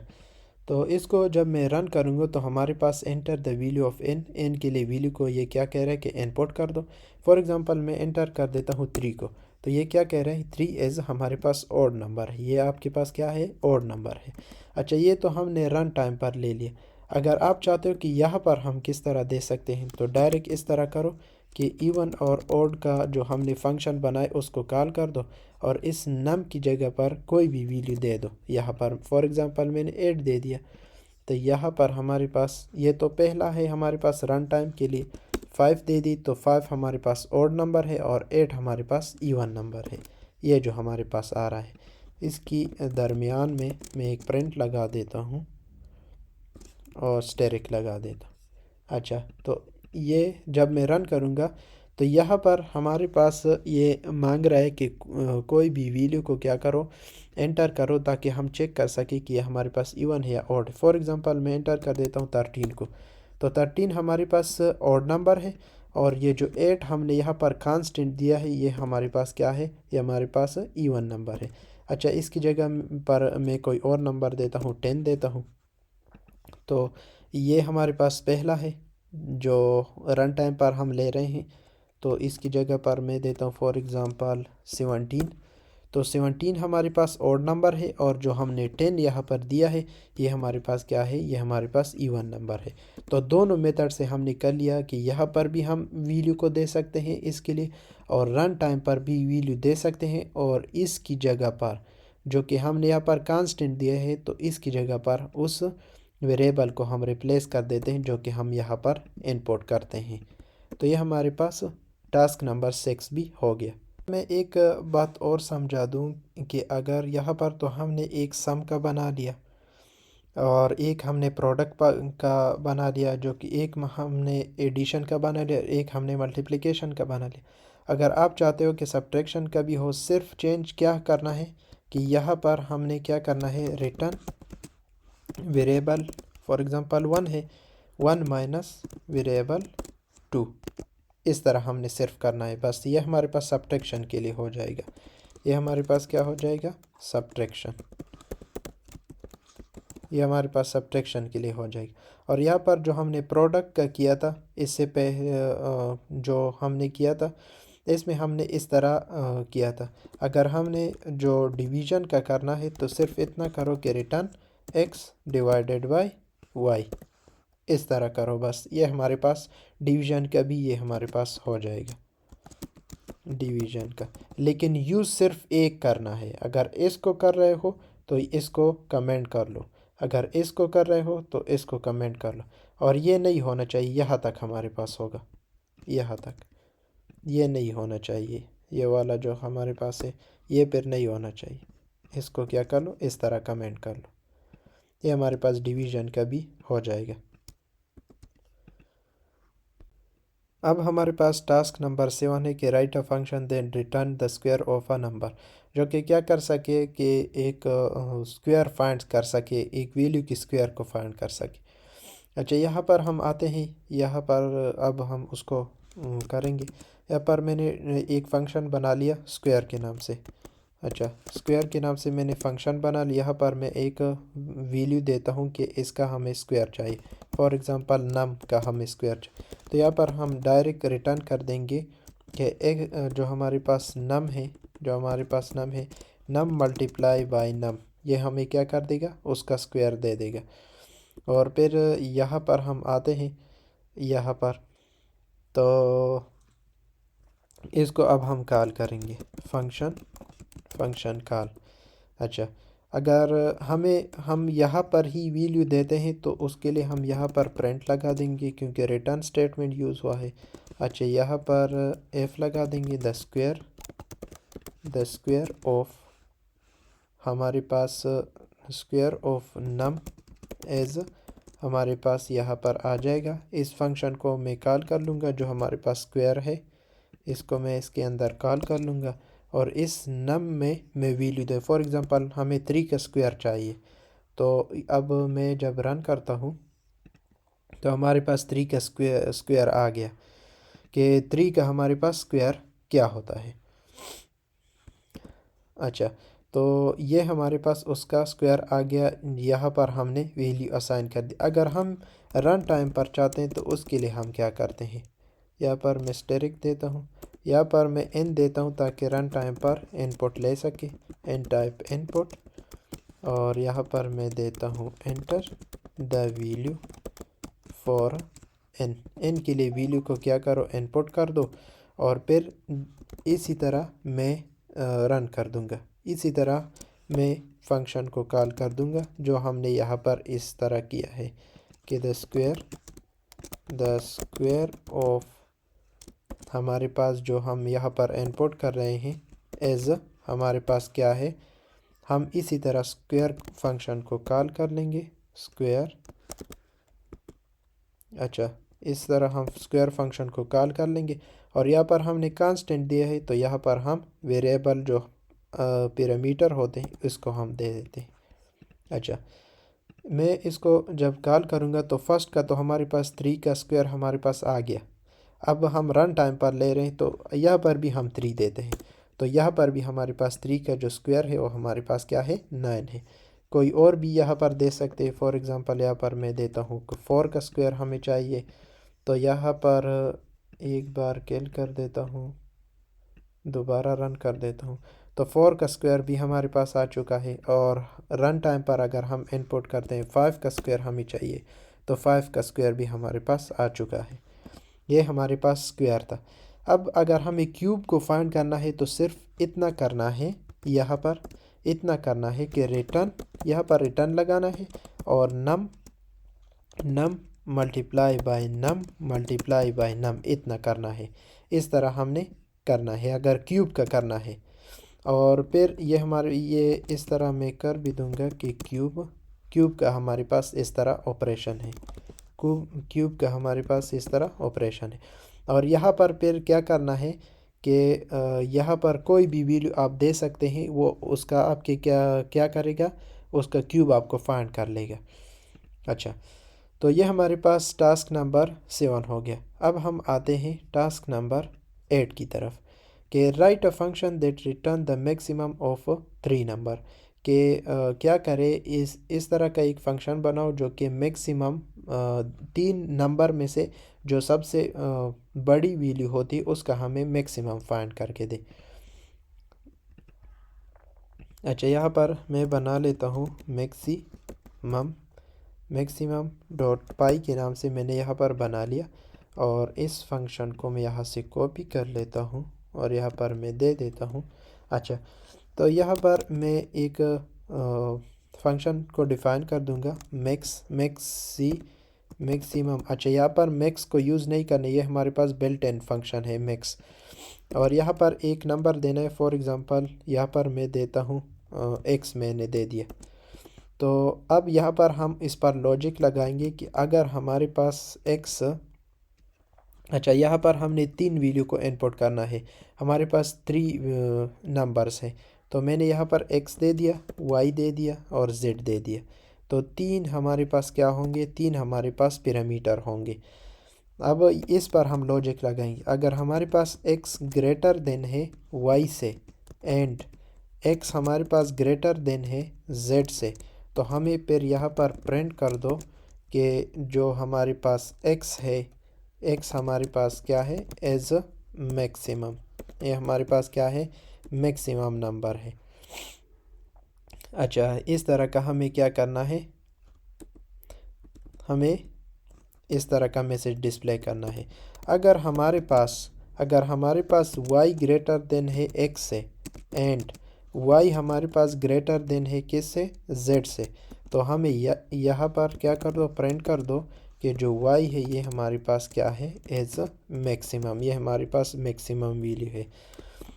तो इसको जब मैं रन करूँगा तो हमारे पास enter the value of N, N के लिए वैल्यू को ये क्या कह रहा है कि इनपुट कर दो। फॉर एग्जांपल मैं एंटर कर देता हूँ 3 को, तो ये क्या कह रहा है 3 एज हमारे पास ऑड नंबर है, ये आपके पास क्या है ऑड नंबर है। अच्छा ये तो हमने रन टाइम पर ले लिया। अगर आप चाहते हो कि यहाँ पर हम किस तरह दे सकते हैं तो डायरेक्ट इस तरह करो कि इवन और ऑड का जो हमने फंक्शन बनाए उसको कॉल कर दो और इस नम की जगह पर कोई भी वैल्यू दे दो। यहाँ पर फॉर एग्जांपल मैंने 8 दे दिया, तो यहाँ पर हमारे पास ये तो पहला है हमारे पास रन टाइम के लिए। 5 दे दी तो 5 हमारे पास ऑड नंबर है और 8 हमारे पास इवन नंबर है, ये जो हमारे पास आ रहा है। इसकी दरमियान में मैं एक प्रिंट लगा देता हूँ और स्टेरिक लगा देता हूँ। अच्छा तो ये जब मैं रन करूँगा तो यहाँ पर हमारे पास ये मांग रहा है कि कोई भी वैल्यू को क्या करो एंटर करो ताकि हम चेक कर सकें कि ये हमारे पास इवन है या ऑड। फॉर एग्जांपल मैं एंटर कर देता हूँ 13 को, तो 13 हमारे पास ऑड नंबर है और ये जो 8 हमने यहाँ पर कांस्टेंट दिया है ये हमारे पास क्या है, ये हमारे पास इवन नंबर है। अच्छा इसकी जगह पर मैं कोई और नंबर देता हूँ 10 देता हूँ, तो ये हमारे पास पहला है जो रन टाइम पर हम ले रहे हैं। तो इसकी जगह पर मैं देता हूँ फॉर एग्ज़ाम्पल 17, तो 17 हमारे पास ऑड नंबर है और जो हमने 10 यहाँ पर दिया है ये हमारे पास क्या है, ये हमारे पास इवन नंबर है। तो दोनों मेथड से हमने कर लिया कि यहाँ पर भी हम वैल्यू को दे सकते हैं इसके लिए और रन टाइम पर भी वैल्यू दे सकते हैं और इसकी जगह पर जो कि हमने यहाँ पर कांस्टेंट दिया है तो इसकी जगह पर उस वेरिएबल को हम रिप्लेस कर देते हैं जो कि हम यहाँ पर इनपुट करते हैं। तो ये हमारे पास टास्क नंबर 6 भी हो गया। मैं एक बात और समझा दूँ कि अगर यहाँ पर तो हमने एक सम का बना लिया और एक हमने प्रोडक्ट का बना लिया, जो कि एक हमने एडिशन का बना लिया, एक हमने मल्टीप्लिकेशन का बना लिया। अगर आप चाहते हो कि सब्ट्रैक्शन का भी हो, सिर्फ चेंज क्या करना है कि यहाँ पर हमने क्या करना है रिटर्न वेरिएबल फॉर एग्जांपल 1 है 1 माइनस वेरिएबल 2, इस तरह हमने सिर्फ करना है बस। ये हमारे पास सब्ट्रैक्शन के लिए हो जाएगा, ये हमारे पास क्या हो जाएगा सब्ट्रैक्शन, ये हमारे पास सब्ट्रैक्शन के लिए हो जाएगी। और यहाँ पर जो हमने प्रोडक्ट का किया था इससे पहले जो हमने किया था इसमें हमने इस तरह किया था। अगर हमने जो डिवीज़न का करना है तो सिर्फ इतना करो कि return x divided by y, इस तरह करो बस। ये हमारे पास डिवीज़न का भी ये हमारे पास हो जाएगा डिवीज़न का, लेकिन यूज़ सिर्फ एक करना है। अगर इसको कर रहे हो तो इसको कमेंट कर लो, अगर इसको कर रहे हो तो इसको कमेंट कर लो। और ये नहीं होना चाहिए यहाँ तक हमारे पास होगा, यहाँ तक ये नहीं होना चाहिए, ये वाला जो हमारे पास है ये फिर नहीं होना चाहिए। इसको क्या कर लो इस तरह कमेंट कर लो, ये हमारे पास डिवीज़न का भी हो जाएगा। अब हमारे पास टास्क नंबर 7 है कि write a function then return the square of a number, जो कि क्या कर सके कि एक स्क्वायर फाइंड कर सके, एक वैल्यू की स्क्वायर को फाइंड कर सके। अच्छा यहाँ पर हम आते हैं, यहाँ पर अब हम उसको करेंगे। यहाँ पर मैंने एक फ़ंक्शन बना लिया स्क्वायर के नाम से। अच्छा स्क्वायर के नाम से मैंने फ़ंक्शन बना लिया, यहाँ पर मैं एक वैल्यू देता हूँ कि इसका हमें स्क्वायर चाहिए, फॉर एग्ज़ाम्पल नम का हमें स्क्वायर चाहिए। तो यहाँ पर हम डायरेक्ट रिटर्न कर देंगे कि एक जो हमारे पास नम है, जो हमारे पास नम है नम मल्टीप्लाई बाय नम, ये हमें क्या कर देगा उसका स्क्वायर दे देगा। और फिर यहाँ पर हम आते हैं यहाँ पर, तो इसको अब हम कॉल करेंगे फंक्शन कॉल। अच्छा अगर हम यहाँ पर ही वैल्यू देते हैं तो उसके लिए हम यहाँ पर प्रिंट लगा देंगे क्योंकि रिटर्न स्टेटमेंट यूज़ हुआ है। अच्छा यहाँ पर एफ लगा देंगे द स्क्वायर ऑफ, हमारे पास स्क्वायर ऑफ नम एज हमारे पास यहाँ पर आ जाएगा। इस फंक्शन को मैं कॉल कर लूँगा जो हमारे पास स्क्वायर है, इसको मैं इसके अंदर कॉल कर लूँगा और इस नम में मैं वैल्यू दे, फॉर एग्ज़ाम्पल हमें 3 का स्क्वायर चाहिए। तो अब मैं जब रन करता हूँ तो हमारे पास 3 का स्क्वायर आ गया कि 3 का हमारे पास स्क्वायर क्या होता है। अच्छा तो ये हमारे पास उसका स्क्वायर आ गया। यहाँ पर हमने वैल्यू असाइन कर दी। अगर हम रन टाइम पर चाहते हैं तो उसके लिए हम क्या करते हैं, यहाँ पर मैं स्टेरिक देता हूँ, यहाँ पर मैं n देता हूँ ताकि रन टाइम पर इनपुट ले सके, n टाइप इनपुट, और यहाँ पर मैं देता हूँ enter the value for n के लिए वैल्यू को क्या करो, इनपुट कर दो, और फिर इसी तरह मैं रन कर दूंगा। इसी तरह मैं फंक्शन को कॉल कर दूंगा जो हमने यहाँ पर इस तरह किया है कि द स्क्वायर ऑफ, हमारे पास जो हम यहाँ पर इनपुट कर रहे हैं एज हमारे पास क्या है, हम इसी तरह स्क्वायर फंक्शन को कॉल कर लेंगे, स्क्वायर। अच्छा, इस तरह हम स्क्वायर फंक्शन को कॉल कर लेंगे, और यहाँ पर हमने कांस्टेंट दिया है तो यहाँ पर हम वेरिएबल जो पैरामीटर होते हैं इसको हम दे देते हैं। अच्छा, मैं इसको जब कॉल करूँगा तो फर्स्ट का तो हमारे पास 3 का स्क्वायर हमारे पास आ गया। अब हम रन टाइम पर ले रहे हैं तो यहाँ पर भी हम 3 देते हैं, तो यहाँ पर भी हमारे पास 3 का जो स्क्वायर है वो हमारे पास क्या है, 9 है। कोई और भी यहाँ पर दे सकते हैं। फॉर एग्ज़ाम्पल यहाँ पर मैं देता हूँ 4 का स्क्वायर हमें चाहिए, तो यहाँ पर एक बार कैल कर देता हूँ, दोबारा रन कर देता हूँ, तो 4 का स्क्वायर भी हमारे पास आ चुका है। और रन टाइम पर अगर हम इनपुट करते हैं 5 का स्क्वायर हमें चाहिए, तो 5 का स्क्वायर भी हमारे पास आ चुका है। ये हमारे पास स्क्वायर था। अब अगर हमें क्यूब को फाइंड करना है तो सिर्फ इतना करना है, यहाँ पर इतना करना है कि रिटर्न, यहाँ पर रिटर्न लगाना है और नम मल्टीप्लाई बाय नम इतना करना है। इस तरह हमने करना है अगर क्यूब का करना है। और फिर ये हमारे ये इस तरह मैं कर भी दूंगा कि क्यूब का हमारे पास इस तरह ऑपरेशन है, क्यूब का हमारे पास इस तरह ऑपरेशन है। और यहाँ पर फिर क्या करना है कि यहाँ पर कोई भी वैल्यू आप दे सकते हैं, वो उसका आपके क्या करेगा, उसका क्यूब आपको फाइंड कर लेगा। अच्छा, तो ये हमारे पास टास्क नंबर 7 हो गया। अब हम आते हैं टास्क नंबर 8 की तरफ कि write a function that return the maximum of 3 number, कि क्या करे, इस तरह का एक फंक्शन बनाओ जो कि मैक्सिमम 3 नंबर में से जो सबसे बड़ी वैल्यू होती उसका हमें मैक्सिमम फाइंड करके दे। अच्छा, यहाँ पर मैं बना लेता हूँ मैक्सिमम डॉट पाई के नाम से मैंने यहाँ पर बना लिया, और इस फंक्शन को मैं यहाँ से कॉपी कर लेता हूँ और यहाँ पर मैं दे देता हूँ। अच्छा, तो यहाँ पर मैं एक फंक्शन को डिफ़ाइन कर दूँगा मैक्सिमम। अच्छा, यहाँ पर मैक्स को यूज़ नहीं करना, ये हमारे पास बिल्ट इन फंक्शन है मैक्स, और यहाँ पर एक नंबर देना है। फॉर एग्ज़ाम्पल यहाँ पर मैं देता हूँ एक्स, मैंने दे दिया। तो अब यहाँ पर हम इस पर लॉजिक लगाएंगे कि अगर हमारे पास एक्स, अच्छा यहाँ पर हमने 3 वैल्यू को इनपुट करना है, हमारे पास 3 नंबर्स हैं, तो मैंने यहाँ पर x दे दिया, y दे दिया और z दे दिया। तो 3 हमारे पास क्या होंगे, 3 हमारे पास पैरामीटर होंगे। अब इस पर हम लॉजिक लगाएंगे। अगर हमारे पास x ग्रेटर देन है y से एंड x हमारे पास ग्रेटर देन है z से, तो हमें फिर यहाँ पर प्रिंट कर दो कि जो हमारे पास x है, x हमारे पास क्या है, एज मैक्सिमम, ये हमारे पास क्या है, मैक्सिमम नंबर है। अच्छा, इस तरह का हमें क्या करना है, हमें इस तरह का मैसेज डिस्प्ले करना है। अगर हमारे पास y ग्रेटर देन है x से एंड y हमारे पास ग्रेटर देन है किस से, z से, तो हमें यहाँ पर क्या कर दो, प्रिंट कर दो कि जो y है ये हमारे पास क्या है, एज मैक्सिमम, ये हमारे पास मैक्सिमम वैल्यू है।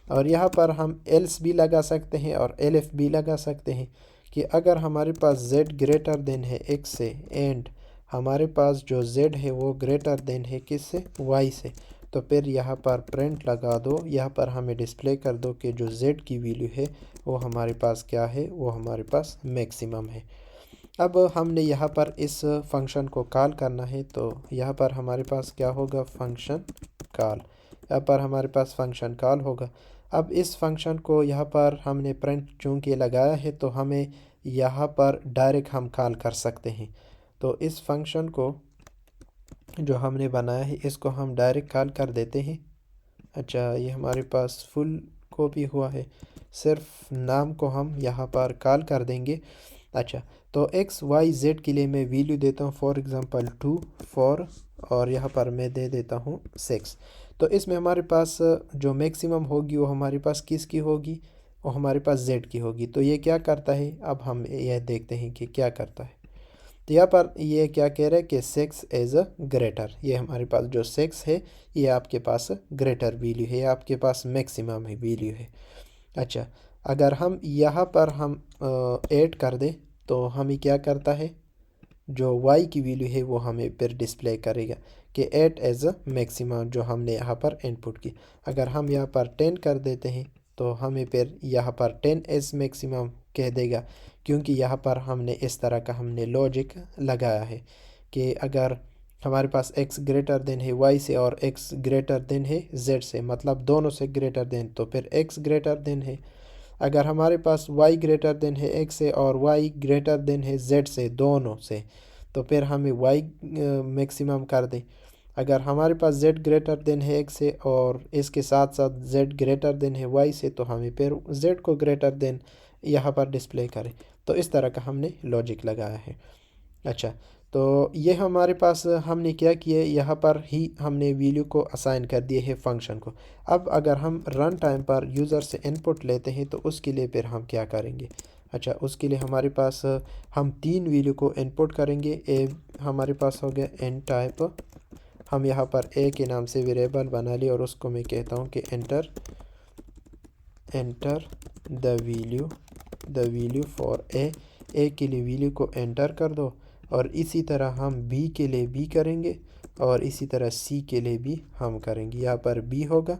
और यहाँ पर हम एल्स भी लगा सकते हैं और एलएफ भी लगा सकते हैं कि अगर हमारे पास z ग्रेटर देन है x से एंड हमारे पास जो z है वो ग्रेटर देन है किस से, y से, तो फिर यहाँ पर प्रिंट लगा दो, यहाँ पर हमें डिस्प्ले कर दो कि जो z की वैल्यू है वो हमारे पास क्या है, वो हमारे पास मैक्सिमम है। अब हमने यहाँ पर इस फंक्शन को कॉल करना है, तो यहाँ पर हमारे पास क्या होगा, फंक्शन कॉल, यहाँ पर हमारे पास फंक्शन कॉल होगा। अब इस फंक्शन को यहाँ पर हमने प्रिंट चूँकि लगाया है तो हमें यहाँ पर डायरेक्ट हम कॉल कर सकते हैं। तो इस फंक्शन को जो हमने बनाया है इसको हम डायरेक्ट कॉल कर देते हैं। अच्छा, ये हमारे पास फुल कॉपी हुआ है, सिर्फ नाम को हम यहाँ पर कॉल कर देंगे। अच्छा, तो एक्स वाई जेड के लिए मैं वैल्यू देता हूँ, फॉर एग्ज़ाम्पल 2 4 और यहाँ पर मैं दे देता हूँ 6। तो इसमें हमारे पास जो मैक्सिमम होगी वो हमारे पास किसकी होगी, वो हमारे पास जेड की होगी। तो ये क्या करता है, अब हम यह देखते हैं कि क्या करता है। तो यहाँ पर ये क्या कह रहा है कि 6 एज अ ग्रेटर, ये हमारे पास जो 6 है ये आपके पास ग्रेटर वैल्यू है, आपके पास मैक्सिमम है वैल्यू है। अच्छा, अगर हम यहाँ पर हम ऐड कर दें तो हमें क्या करता है, जो y की वैल्यू है वो हमें फिर डिस्प्ले करेगा कि 8 एज अ मैक्सिमम जो हमने यहाँ पर इनपुट की। अगर हम यहाँ पर 10 कर देते हैं तो हमें फिर यहाँ पर 10 एज मैक्सिमम कह देगा, क्योंकि यहाँ पर हमने इस तरह का हमने लॉजिक लगाया है कि अगर हमारे पास x ग्रेटर देन है y से और x ग्रेटर देन है z से, मतलब दोनों से ग्रेटर देन, तो फिर x ग्रेटर देन है। अगर हमारे पास y ग्रेटर देन है x से और y ग्रेटर देन है z से, दोनों से, तो फिर हमें y मैक्सिमम कर दें। अगर हमारे पास z ग्रेटर देन है x से और इसके साथ साथ z ग्रेटर देन है y से, तो हमें फिर z को ग्रेटर देन यहाँ पर डिस्प्ले करें। तो इस तरह का हमने लॉजिक लगाया है। अच्छा, तो ये हमारे पास हमने क्या किया, यहाँ पर ही हमने वैल्यू को असाइन कर दिए है फंक्शन को। अब अगर हम रन टाइम पर यूज़र से इनपुट लेते हैं तो उसके लिए फिर हम क्या करेंगे। अच्छा, उसके लिए हमारे पास हम 3 वैल्यू को इनपुट करेंगे। ए हमारे पास हो गया एन टाइप, हम यहाँ पर ए के नाम से वेरिएबल बना लिए और उसको मैं कहता हूँ कि enter the value for a के लिए वैल्यू को एंटर कर दो। और इसी तरह हम बी के लिए बी करेंगे और इसी तरह सी के लिए भी हम करेंगे। यहाँ पर बी होगा,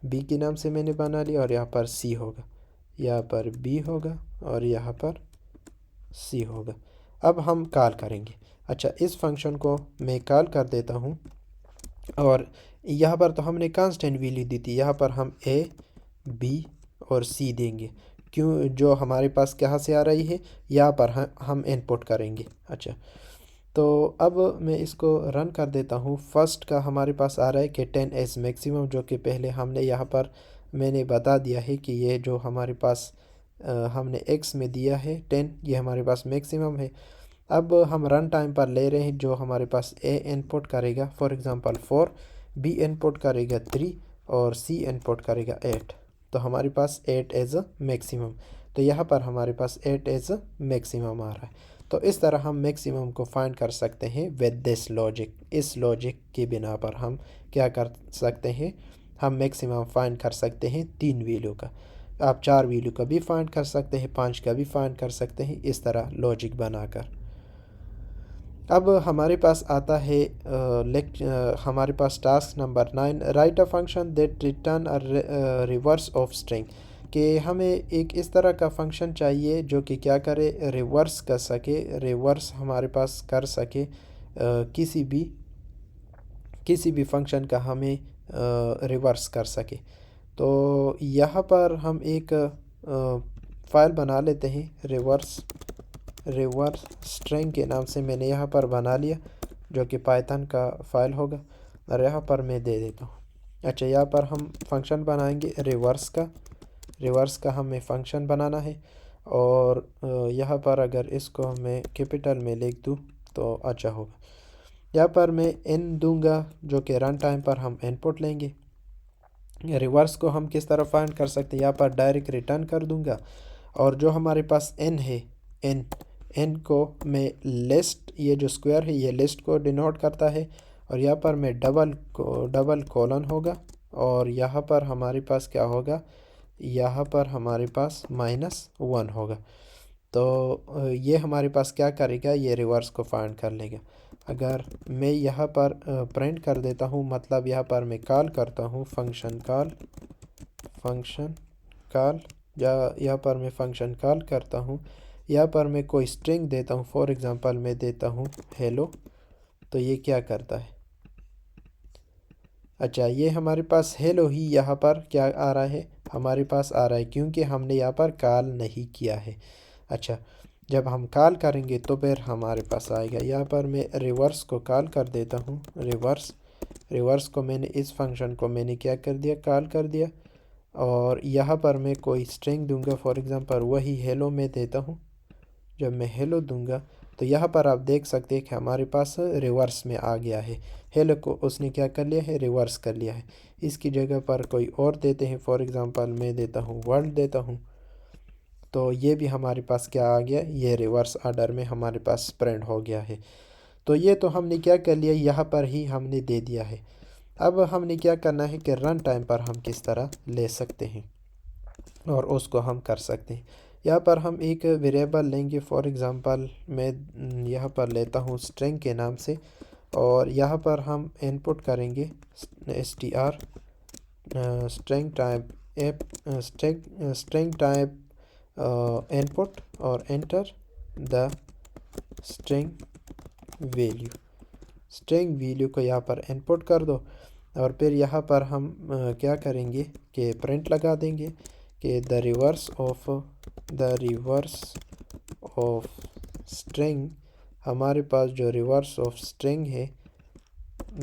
बी के नाम से मैंने बना लिया, और यहाँ पर सी होगा, यहाँ पर बी होगा और यहाँ पर सी होगा। अब हम कॉल करेंगे। अच्छा, इस फंक्शन को मैं कॉल कर देता हूँ और यहाँ पर तो हमने कांस्टेंट वैल्यू दी थी, यहाँ पर हम ए बी और सी देंगे, क्यों, जो हमारे पास कहाँ से आ रही है, यहाँ पर हम इनपुट करेंगे। अच्छा, तो अब मैं इसको रन कर देता हूँ। फर्स्ट का हमारे पास आ रहा है कि 10 एज मैक्सिमम, जो कि पहले हमने यहाँ पर मैंने बता दिया है कि ये जो हमारे पास हमने x में दिया है 10, ये हमारे पास मैक्सिमम है। अब हम रन टाइम पर ले रहे हैं, जो हमारे पास a इनपुट करेगा फॉर एग्ज़ाम्पल 4, b इनपुट करेगा 3 और c इनपुट करेगा 8। तो हमारे पास 8 एज अ मैक्सिमम, तो यहाँ पर हमारे पास 8 एज अ मैक्सिमम आ रहा है। तो इस तरह हम मैक्सिमम को फाइंड कर सकते हैं विद दिस लॉजिक। इस लॉजिक की बिना पर हम क्या कर सकते हैं, हम मैक्सिमम फाइंड कर सकते हैं 3 वैल्यू का। आप 4 वैल्यू का भी फाइंड कर सकते हैं, 5 का भी फाइंड कर सकते हैं, इस तरह लॉजिक बनाकर। अब हमारे पास आता है हमारे पास task number 9, write a function that return a reverse of string. कि हमें एक इस तरह का फंक्शन चाहिए जो कि क्या करे, रिवर्स कर सके, रिवर्स हमारे पास कर सके किसी भी फंक्शन का हमें रिवर्स कर सके। तो यहाँ पर हम एक फ़ाइल बना लेते हैं, रिवर्स स्ट्रिंग के नाम से मैंने यहाँ पर बना लिया, जो कि पाइथन का फ़ाइल होगा, और यहाँ पर मैं दे देता हूँ। अच्छा, यहाँ पर हम फंक्शन बनाएंगे रिवर्स का हमें फंक्शन बनाना है। और यहाँ पर अगर इसको मैं कैपिटल में लिख दूँ तो अच्छा होगा। यहाँ पर मैं n दूंगा, जो कि रन टाइम पर हम इनपुट लेंगे। रिवर्स को हम किस तरह फाइंड कर सकते हैं, यहाँ पर डायरेक्ट रिटर्न कर दूंगा, और जो हमारे पास n है, n को मैं लिस्ट, ये जो स्क्वायर है ये लिस्ट को डिनोट करता है, और यहाँ पर मैं डबल कॉलन होगा, और यहाँ पर हमारे पास क्या होगा, यहाँ पर हमारे पास -1 होगा। तो ये हमारे पास क्या करेगा, ये रिवर्स को फाइंड कर लेगा। अगर मैं यहाँ पर प्रिंट कर देता हूँ, मतलब यहाँ पर मैं कॉल करता हूँ फंक्शन कॉल, या यहाँ पर मैं फंक्शन कॉल करता हूँ, यहाँ पर मैं कोई स्ट्रिंग देता हूँ, फॉर एग्ज़ाम्पल मैं देता हूँ हेलो। तो ये क्या करता है, अच्छा, ये हमारे पास हेलो ही यहाँ पर क्या आ रहा है, हमारे पास आ रहा है क्योंकि हमने यहाँ पर कॉल नहीं किया है। अच्छा, जब हम कॉल करेंगे तो फिर हमारे पास आएगा। यहाँ पर मैं रिवर्स को कॉल कर देता हूँ। रिवर्स को मैंने इस फंक्शन को मैंने क्या कर दिया, कॉल कर दिया। और यहाँ पर मैं कोई स्ट्रिंग दूंगा, फॉर एग्ज़ाम्पल वही हेलो मैं देता हूँ। जब मैं हेलो दूंगा तो यहाँ पर आप देख सकते हैं कि हमारे पास रिवर्स में आ गया है। हेलो को उसने क्या कर लिया है, रिवर्स कर लिया है। इसकी जगह पर कोई और देते हैं, फॉर एग्ज़ाम्पल मैं देता हूँ वर्ल्ड देता हूँ, तो ये भी हमारे पास क्या आ गया, ये रिवर्स आर्डर में हमारे पास प्रिंट हो गया है। तो ये तो हमने क्या कर लिया, यहाँ पर ही हमने दे दिया है। अब हमने क्या करना है कि रन टाइम पर हम किस तरह ले सकते हैं और उसको हम कर सकते हैं। यहाँ पर हम एक वेरिएबल लेंगे, फॉर एग्ज़ाम्पल मैं यहाँ पर लेता हूँ स्ट्रिंग के नाम से, और यहाँ पर हम इनपुट करेंगे str string type string type input और enter the string value. String value को यहाँ पर इनपुट कर दो और फिर यहाँ पर हम क्या करेंगे कि प्रिंट लगा देंगे कि द रिवर्स ऑफ स्ट्रिंग। हमारे पास जो रिवर्स ऑफ स्ट्रिंग है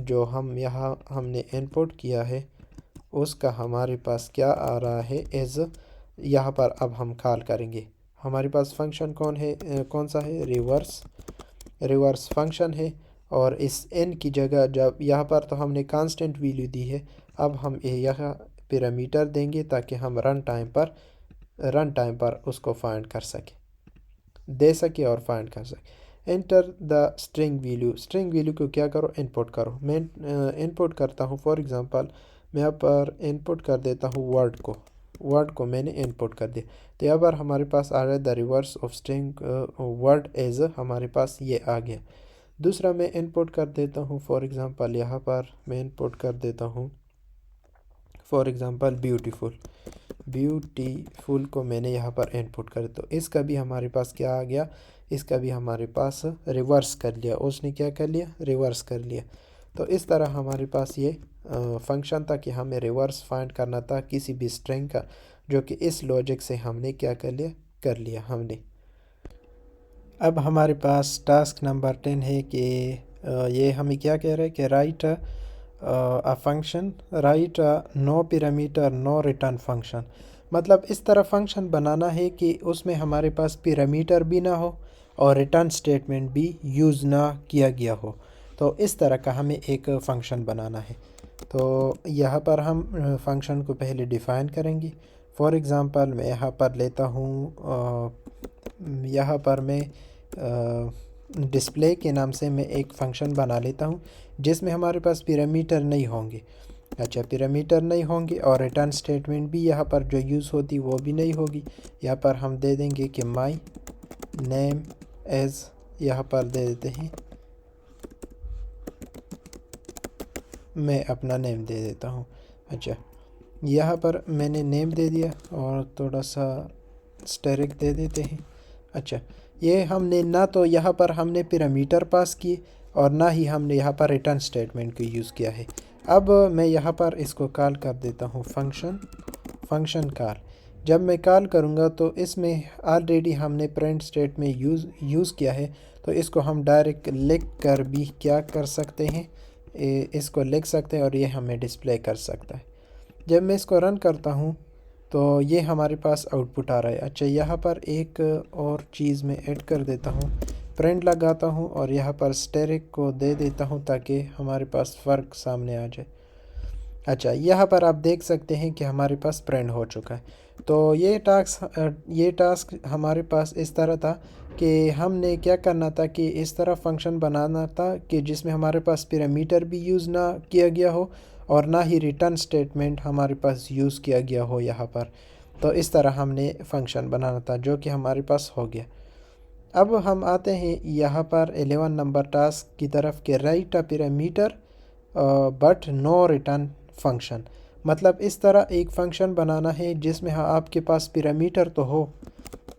जो हम यहाँ हमने इनपुट किया है उसका हमारे पास क्या आ रहा है एज। यहाँ पर अब हम कॉल करेंगे, हमारे पास फंक्शन कौन सा है, रिवर्स फंक्शन है। और इस n की जगह जब यहाँ पर तो हमने कांस्टेंट वैल्यू दी है, अब हम यहाँ पैरामीटर देंगे ताकि हम रन टाइम पर उसको फाइंड कर सके और फाइंड कर सके। एंटर द स्ट्रिंग वैल्यू को क्या करो, इनपुट करो। मैं इनपुट करता हूँ, फॉर एग्ज़ाम्पल मैं यहाँ पर इनपुट कर देता हूँ वर्ड को मैंने इनपुट कर दिया। तो यहाँ पर हमारे पास आ रहा है the reverse of string word as, हमारे पास ये आ गया। दूसरा मैं इनपुट कर देता हूँ, फॉर एग्ज़ाम्पल यहाँ पर मैं इनपुट कर देता हूँ फॉर एग्ज़ाम्पल ब्यूटीफुल को मैंने यहाँ पर इनपुट कर, तो इसका भी हमारे पास क्या आ गया, इसका भी हमारे पास रिवर्स कर लिया, उसने क्या कर लिया, रिवर्स कर लिया। तो इस तरह हमारे पास ये फंक्शन था कि हमें रिवर्स फाइंड करना था किसी भी स्ट्रिंग का, जो कि इस लॉजिक से हमने क्या कर लिया हमने। अब हमारे पास टास्क नंबर 10 है कि ये हमें क्या कह रहा है कि write no parameter no return function. मतलब इस तरह फंक्शन बनाना है कि उसमें हमारे पास पैरामीटर भी ना हो और रिटर्न स्टेटमेंट भी यूज़ ना किया गया हो। तो इस तरह का हमें एक फ़ंक्शन बनाना है। तो यहाँ पर हम फंक्शन को पहले डिफ़ाइन करेंगे। फॉर एग्ज़ाम्पल मैं यहाँ पर लेता हूँ, यहाँ पर मैं डिस्प्ले के नाम से मैं एक फ़ंक्शन बना लेता हूँ जिसमें हमारे पास पैरामीटर नहीं होंगे। अच्छा, पैरामीटर नहीं होंगे और रिटर्न स्टेटमेंट भी यहाँ पर जो यूज़ होती वो भी नहीं होगी। यहाँ पर हम दे देंगे कि माई नेम एज, यहाँ पर दे देते हैं, मैं अपना नेम दे देता हूँ। अच्छा, यहाँ पर मैंने नेम दे दिया और थोड़ा सा स्टेरिक दे देते हैं। अच्छा, ये हमने ना तो यहाँ पर हमने पैरामीटर पास किए और ना ही हमने यहाँ पर रिटर्न स्टेटमेंट को यूज़ किया है। अब मैं यहाँ पर इसको कॉल कर देता हूँ फंक्शन कॉल। जब मैं कॉल करूँगा तो इसमें ऑलरेडी हमने प्रिंट स्टेट में यूज़ किया है, तो इसको हम डायरेक्ट लिख कर भी क्या कर सकते हैं, इसको लिख सकते हैं और ये हमें डिस्प्ले कर सकता है। जब मैं इसको रन करता हूँ तो ये हमारे पास आउटपुट आ रहा है। अच्छा, यहाँ पर एक और चीज़ मैं ऐड कर देता हूँ, प्रिंट लगाता हूँ और यहाँ पर स्टेरिक को दे देता हूँ ताकि हमारे पास फ़र्क सामने आ जाए। अच्छा, यहाँ पर आप देख सकते हैं कि हमारे पास प्रिंट हो चुका है। तो ये टास्क हमारे पास इस तरह था कि हमने क्या करना था कि इस तरह फंक्शन बनाना था कि जिसमें हमारे पास पैरामीटर भी यूज़ ना किया गया हो और ना ही रिटर्न स्टेटमेंट हमारे पास यूज़ किया गया हो यहाँ पर। तो इस तरह हमने फंक्शन बनाना था जो कि हमारे पास हो गया। अब हम आते हैं यहाँ पर 11 नंबर टास्क की तरफ के write a parameter but no return function. मतलब इस तरह एक फ़ंक्शन बनाना है जिसमें हाँ आपके पास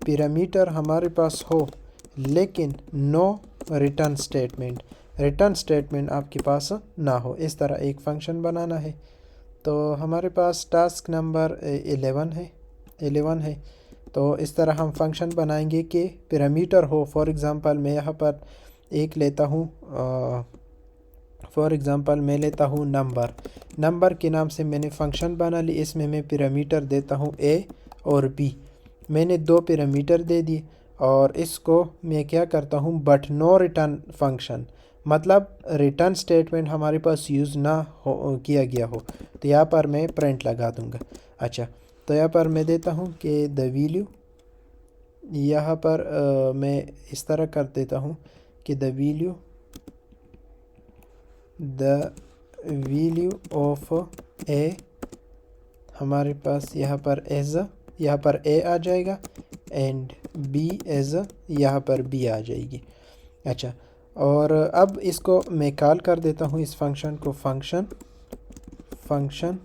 पैरामीटर हमारे पास हो लेकिन no return statement. Return statement आपके पास ना हो। इस तरह एक फ़ंक्शन बनाना है। तो हमारे पास टास्क नंबर 11 है। तो इस तरह हम फंक्शन बनाएंगे कि पैरामीटर हो। फॉर एग्ज़ाम्पल मैं यहाँ पर एक लेता हूँ, फॉर एग्ज़ाम्पल मैं लेता हूँ नंबर के नाम से मैंने फ़ंक्शन बना ली। इसमें मैं पैरामीटर देता हूँ ए और बी। मैंने 2 पैरामीटर दे दिए और इसको मैं क्या करता हूँ, बट नो रिटर्न फंक्शन, मतलब रिटर्न स्टेटमेंट हमारे पास यूज़ ना हो किया गया हो, तो यहाँ पर मैं प्रिंट लगा दूँगा। अच्छा, तो यहाँ पर मैं देता हूँ कि द वैल्यू, यहाँ पर मैं इस तरह कर देता हूँ कि द वैल्यू ऑफ ए, हमारे पास यहाँ पर यहाँ पर ए आ जाएगा एंड बी यहाँ पर बी आ जाएगी। अच्छा, और अब इसको मैं कॉल कर देता हूँ इस फंक्शन को, फंक्शन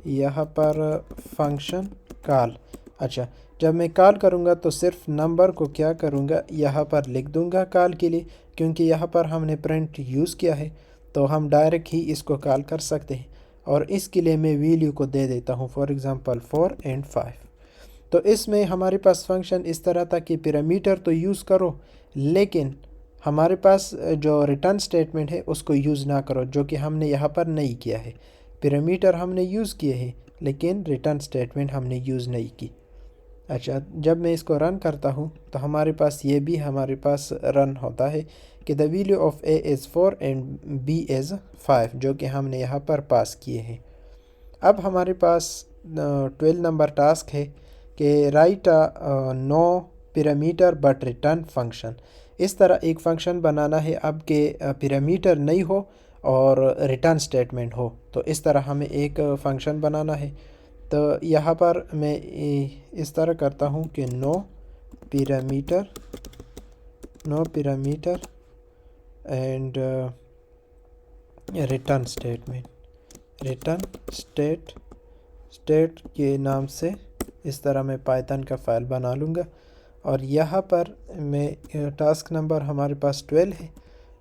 यहाँ पर फंक्शन कॉल। अच्छा, जब मैं कॉल करूँगा तो सिर्फ नंबर को क्या करूँगा, यहाँ पर लिख दूँगा कॉल के लिए, क्योंकि यहाँ पर हमने प्रिंट यूज़ किया है तो हम डायरेक्ट ही इसको कॉल कर सकते हैं। और इसके लिए मैं वैल्यू को दे देता हूँ, फॉर एग्ज़ाम्पल 4 और 5। तो इसमें हमारे पास फंक्शन इस तरह था कि पैरामीटर तो यूज़ करो, लेकिन हमारे पास जो रिटर्न स्टेटमेंट है उसको यूज़ ना करो, जो कि हमने यहाँ पर नहीं किया है। पैरामीटर हमने यूज़ किए हैं लेकिन रिटर्न स्टेटमेंट हमने यूज़ नहीं की। अच्छा, जब मैं इसको रन करता हूँ तो हमारे पास ये भी हमारे पास रन होता है कि the value of A is 4 and B is 5, जो कि हमने यहाँ पर पास किए हैं। अब हमारे पास 12 नंबर टास्क है कि write no parameter but return function. इस तरह एक फ़ंक्शन बनाना है अब के पैरामीटर नहीं हो और रिटर्न स्टेटमेंट हो। तो इस तरह हमें एक फ़ंक्शन बनाना है। तो यहाँ पर मैं इस तरह करता हूँ कि no parameter and return state के नाम से इस तरह मैं पाइथन का फ़ाइल बना लूँगा। और यहाँ पर मैं टास्क नंबर हमारे पास 12 है,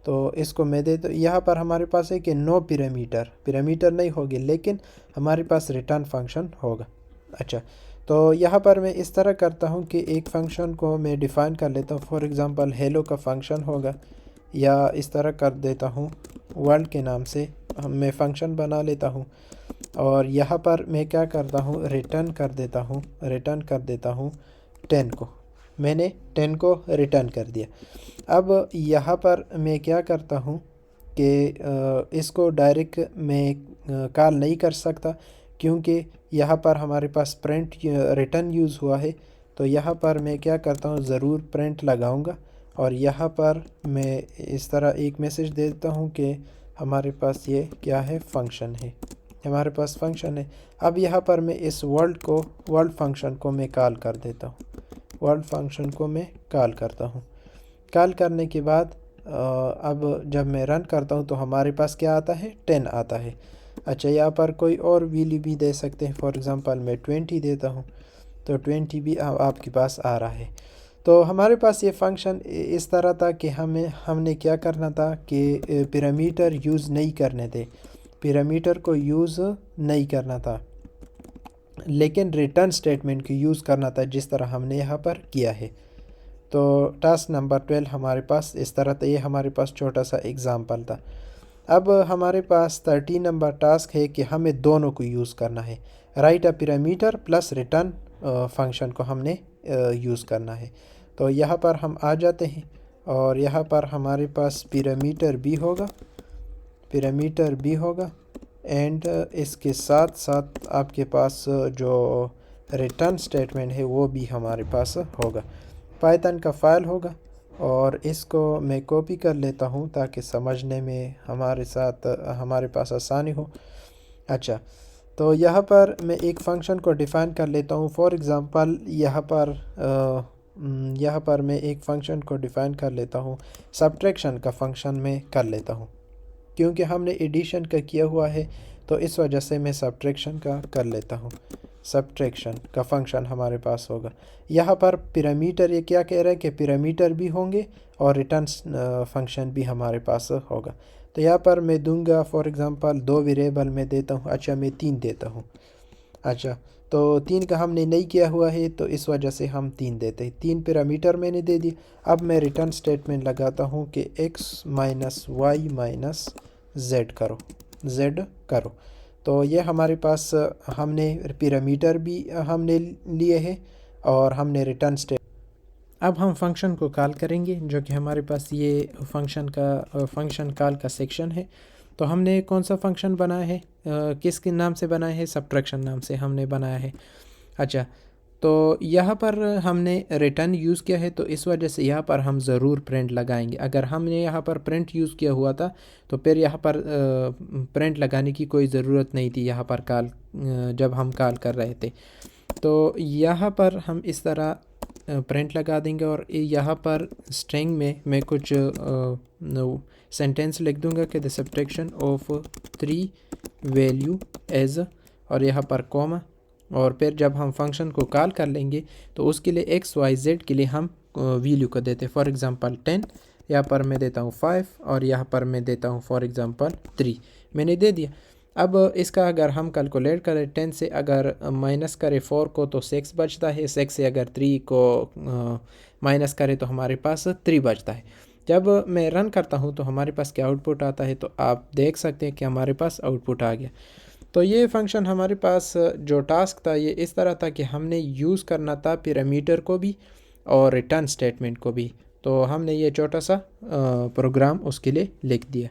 तो इसको मैं दे दो। यहाँ पर हमारे पास है कि नो पैरामीटर नहीं होगी, लेकिन हमारे पास रिटर्न फंक्शन होगा। अच्छा, तो यहाँ पर मैं इस तरह करता हूँ कि एक फ़ंक्शन को मैं डिफ़ाइन कर लेता हूँ। फॉर एग्ज़ाम्पल हेलो का फंक्शन होगा, या इस तरह कर देता हूँ वर्ल्ड के नाम से मैं फ़ंक्शन बना लेता हूँ। और यहाँ पर मैं क्या करता हूँ, रिटर्न कर देता हूँ 10 को। मैंने 10 को रिटर्न कर दिया। अब यहाँ पर मैं क्या करता हूँ कि इसको डायरेक्ट मैं कॉल नहीं कर सकता, क्योंकि यहाँ पर हमारे पास प्रिंट रिटर्न यूज़ हुआ है। तो यहाँ पर मैं क्या करता हूँ, ज़रूर प्रिंट लगाऊंगा और यहाँ पर मैं इस तरह एक मैसेज देता हूँ कि हमारे पास ये क्या है, फंक्शन है, हमारे पास फंक्शन है। अब यहाँ पर मैं इस वर्ल्ड फंक्शन को मैं कॉल कर देता हूँ, वर्ल्ड फंक्शन को मैं कॉल करता हूँ। कॉल करने के बाद अब जब मैं रन करता हूँ तो हमारे पास क्या आता है, 10 आता है। अच्छा, यहाँ पर कोई और वैल्यू भी दे सकते हैं। फॉर एग्ज़ाम्पल मैं 20 देता हूँ, तो 20 भी आपके पास आ रहा है। तो हमारे पास ये फंक्शन इस तरह था कि हमने क्या करना था कि पैरामीटर यूज़ नहीं करने थे, पैरामीटर को यूज़ नहीं करना था, लेकिन रिटर्न स्टेटमेंट को यूज़ करना था, जिस तरह हमने यहाँ पर किया है। तो टास्क नंबर 12 हमारे पास इस तरह था। ये हमारे पास छोटा सा एग्ज़ाम्पल था। अब हमारे पास 13 नंबर टास्क है कि हमें दोनों को यूज़ करना है, write a parameter plus return function को हमने यूज़ करना है। तो यहाँ पर हम आ जाते हैं और यहाँ पर हमारे पास पैरामीटर भी होगा एंड इसके साथ साथ आपके पास जो रिटर्न स्टेटमेंट है वो भी हमारे पास होगा। पाइथन का फ़ाइल होगा और इसको मैं कॉपी कर लेता हूँ ताकि समझने में हमारे पास आसानी हो। अच्छा, तो यहाँ पर मैं एक फ़ंक्शन को डिफ़ाइन कर लेता हूँ। फॉर एग्ज़ाम्पल यहाँ पर मैं एक फ़ंक्शन को डिफ़ाइन कर लेता हूँ, सब्ट्रैक्शन का फ़ंक्शन में कर लेता हूँ, क्योंकि हमने एडिशन का किया हुआ है तो इस वजह से मैं सब्ट्रैक्शन का कर लेता हूँ। सब्ट्रैक्शन का फंक्शन हमारे पास होगा। यहाँ पर पैरामीटर, ये क्या कह रहा है कि पैरामीटर भी होंगे और रिटर्न फंक्शन भी हमारे पास होगा। तो यहाँ पर मैं दूंगा फॉर एग्ज़ाम्पल 2 वेरिएबल में देता हूँ, अच्छा मैं 3 देता हूँ। अच्छा, तो 3 का हमने नहीं किया हुआ है तो इस वजह से हम 3 देते हैं। 3 पैरामीटर मैंने दे दिया। अब मैं रिटर्न स्टेटमेंट लगाता हूँ कि x minus Y minus z करो। तो ये हमारे पास हमने पैरामीटर भी हमने लिए हैं और हमने रिटर्न स्टेट। अब हम फंक्शन को कॉल करेंगे, जो कि हमारे पास ये फंक्शन कॉल का सेक्शन है। तो हमने कौन सा फंक्शन बनाया है, किसके नाम से बनाया है, सब्ट्रैक्शन नाम से हमने बनाया है। अच्छा, तो यहाँ पर हमने रिटर्न यूज़ किया है, तो इस वजह से यहाँ पर हम ज़रूर प्रिंट लगाएंगे। अगर हमने यहाँ पर प्रिंट यूज़ किया हुआ था तो फिर यहाँ पर प्रिंट लगाने की कोई ज़रूरत नहीं थी यहाँ पर जब हम कॉल कर रहे थे। तो यहाँ पर हम इस तरह प्रिंट लगा देंगे और यहाँ पर स्ट्रिंग में मैं कुछ सेंटेंस लिख दूंगा कि the subtraction of 3 value as, और यहाँ पर कॉमा, और फिर जब हम फंक्शन को कॉल कर लेंगे तो उसके लिए एक्स वाई जेड के लिए हम वैल्यू को देते हैं। फॉर एग्ज़ाम्पल 10, यहाँ पर मैं देता हूँ 5 और यहाँ पर मैं देता हूँ फॉर एग्ज़ाम्पल 3, मैंने दे दिया। अब इसका अगर हम कैलकुलेट करें 10 से अगर माइनस करें 4 को तो 6 बचता है, 6 से अगर 3 को माइनस करें तो हमारे पास 3 बचता है। जब मैं रन करता हूँ तो हमारे पास क्या आउटपुट आता है, तो आप देख सकते हैं कि हमारे पास आउटपुट आ गया। तो ये फंक्शन हमारे पास जो टास्क था ये इस तरह था कि हमने यूज़ करना था पैरामीटर को भी और रिटर्न स्टेटमेंट को भी। तो हमने ये छोटा सा प्रोग्राम उसके लिए लिख दिया।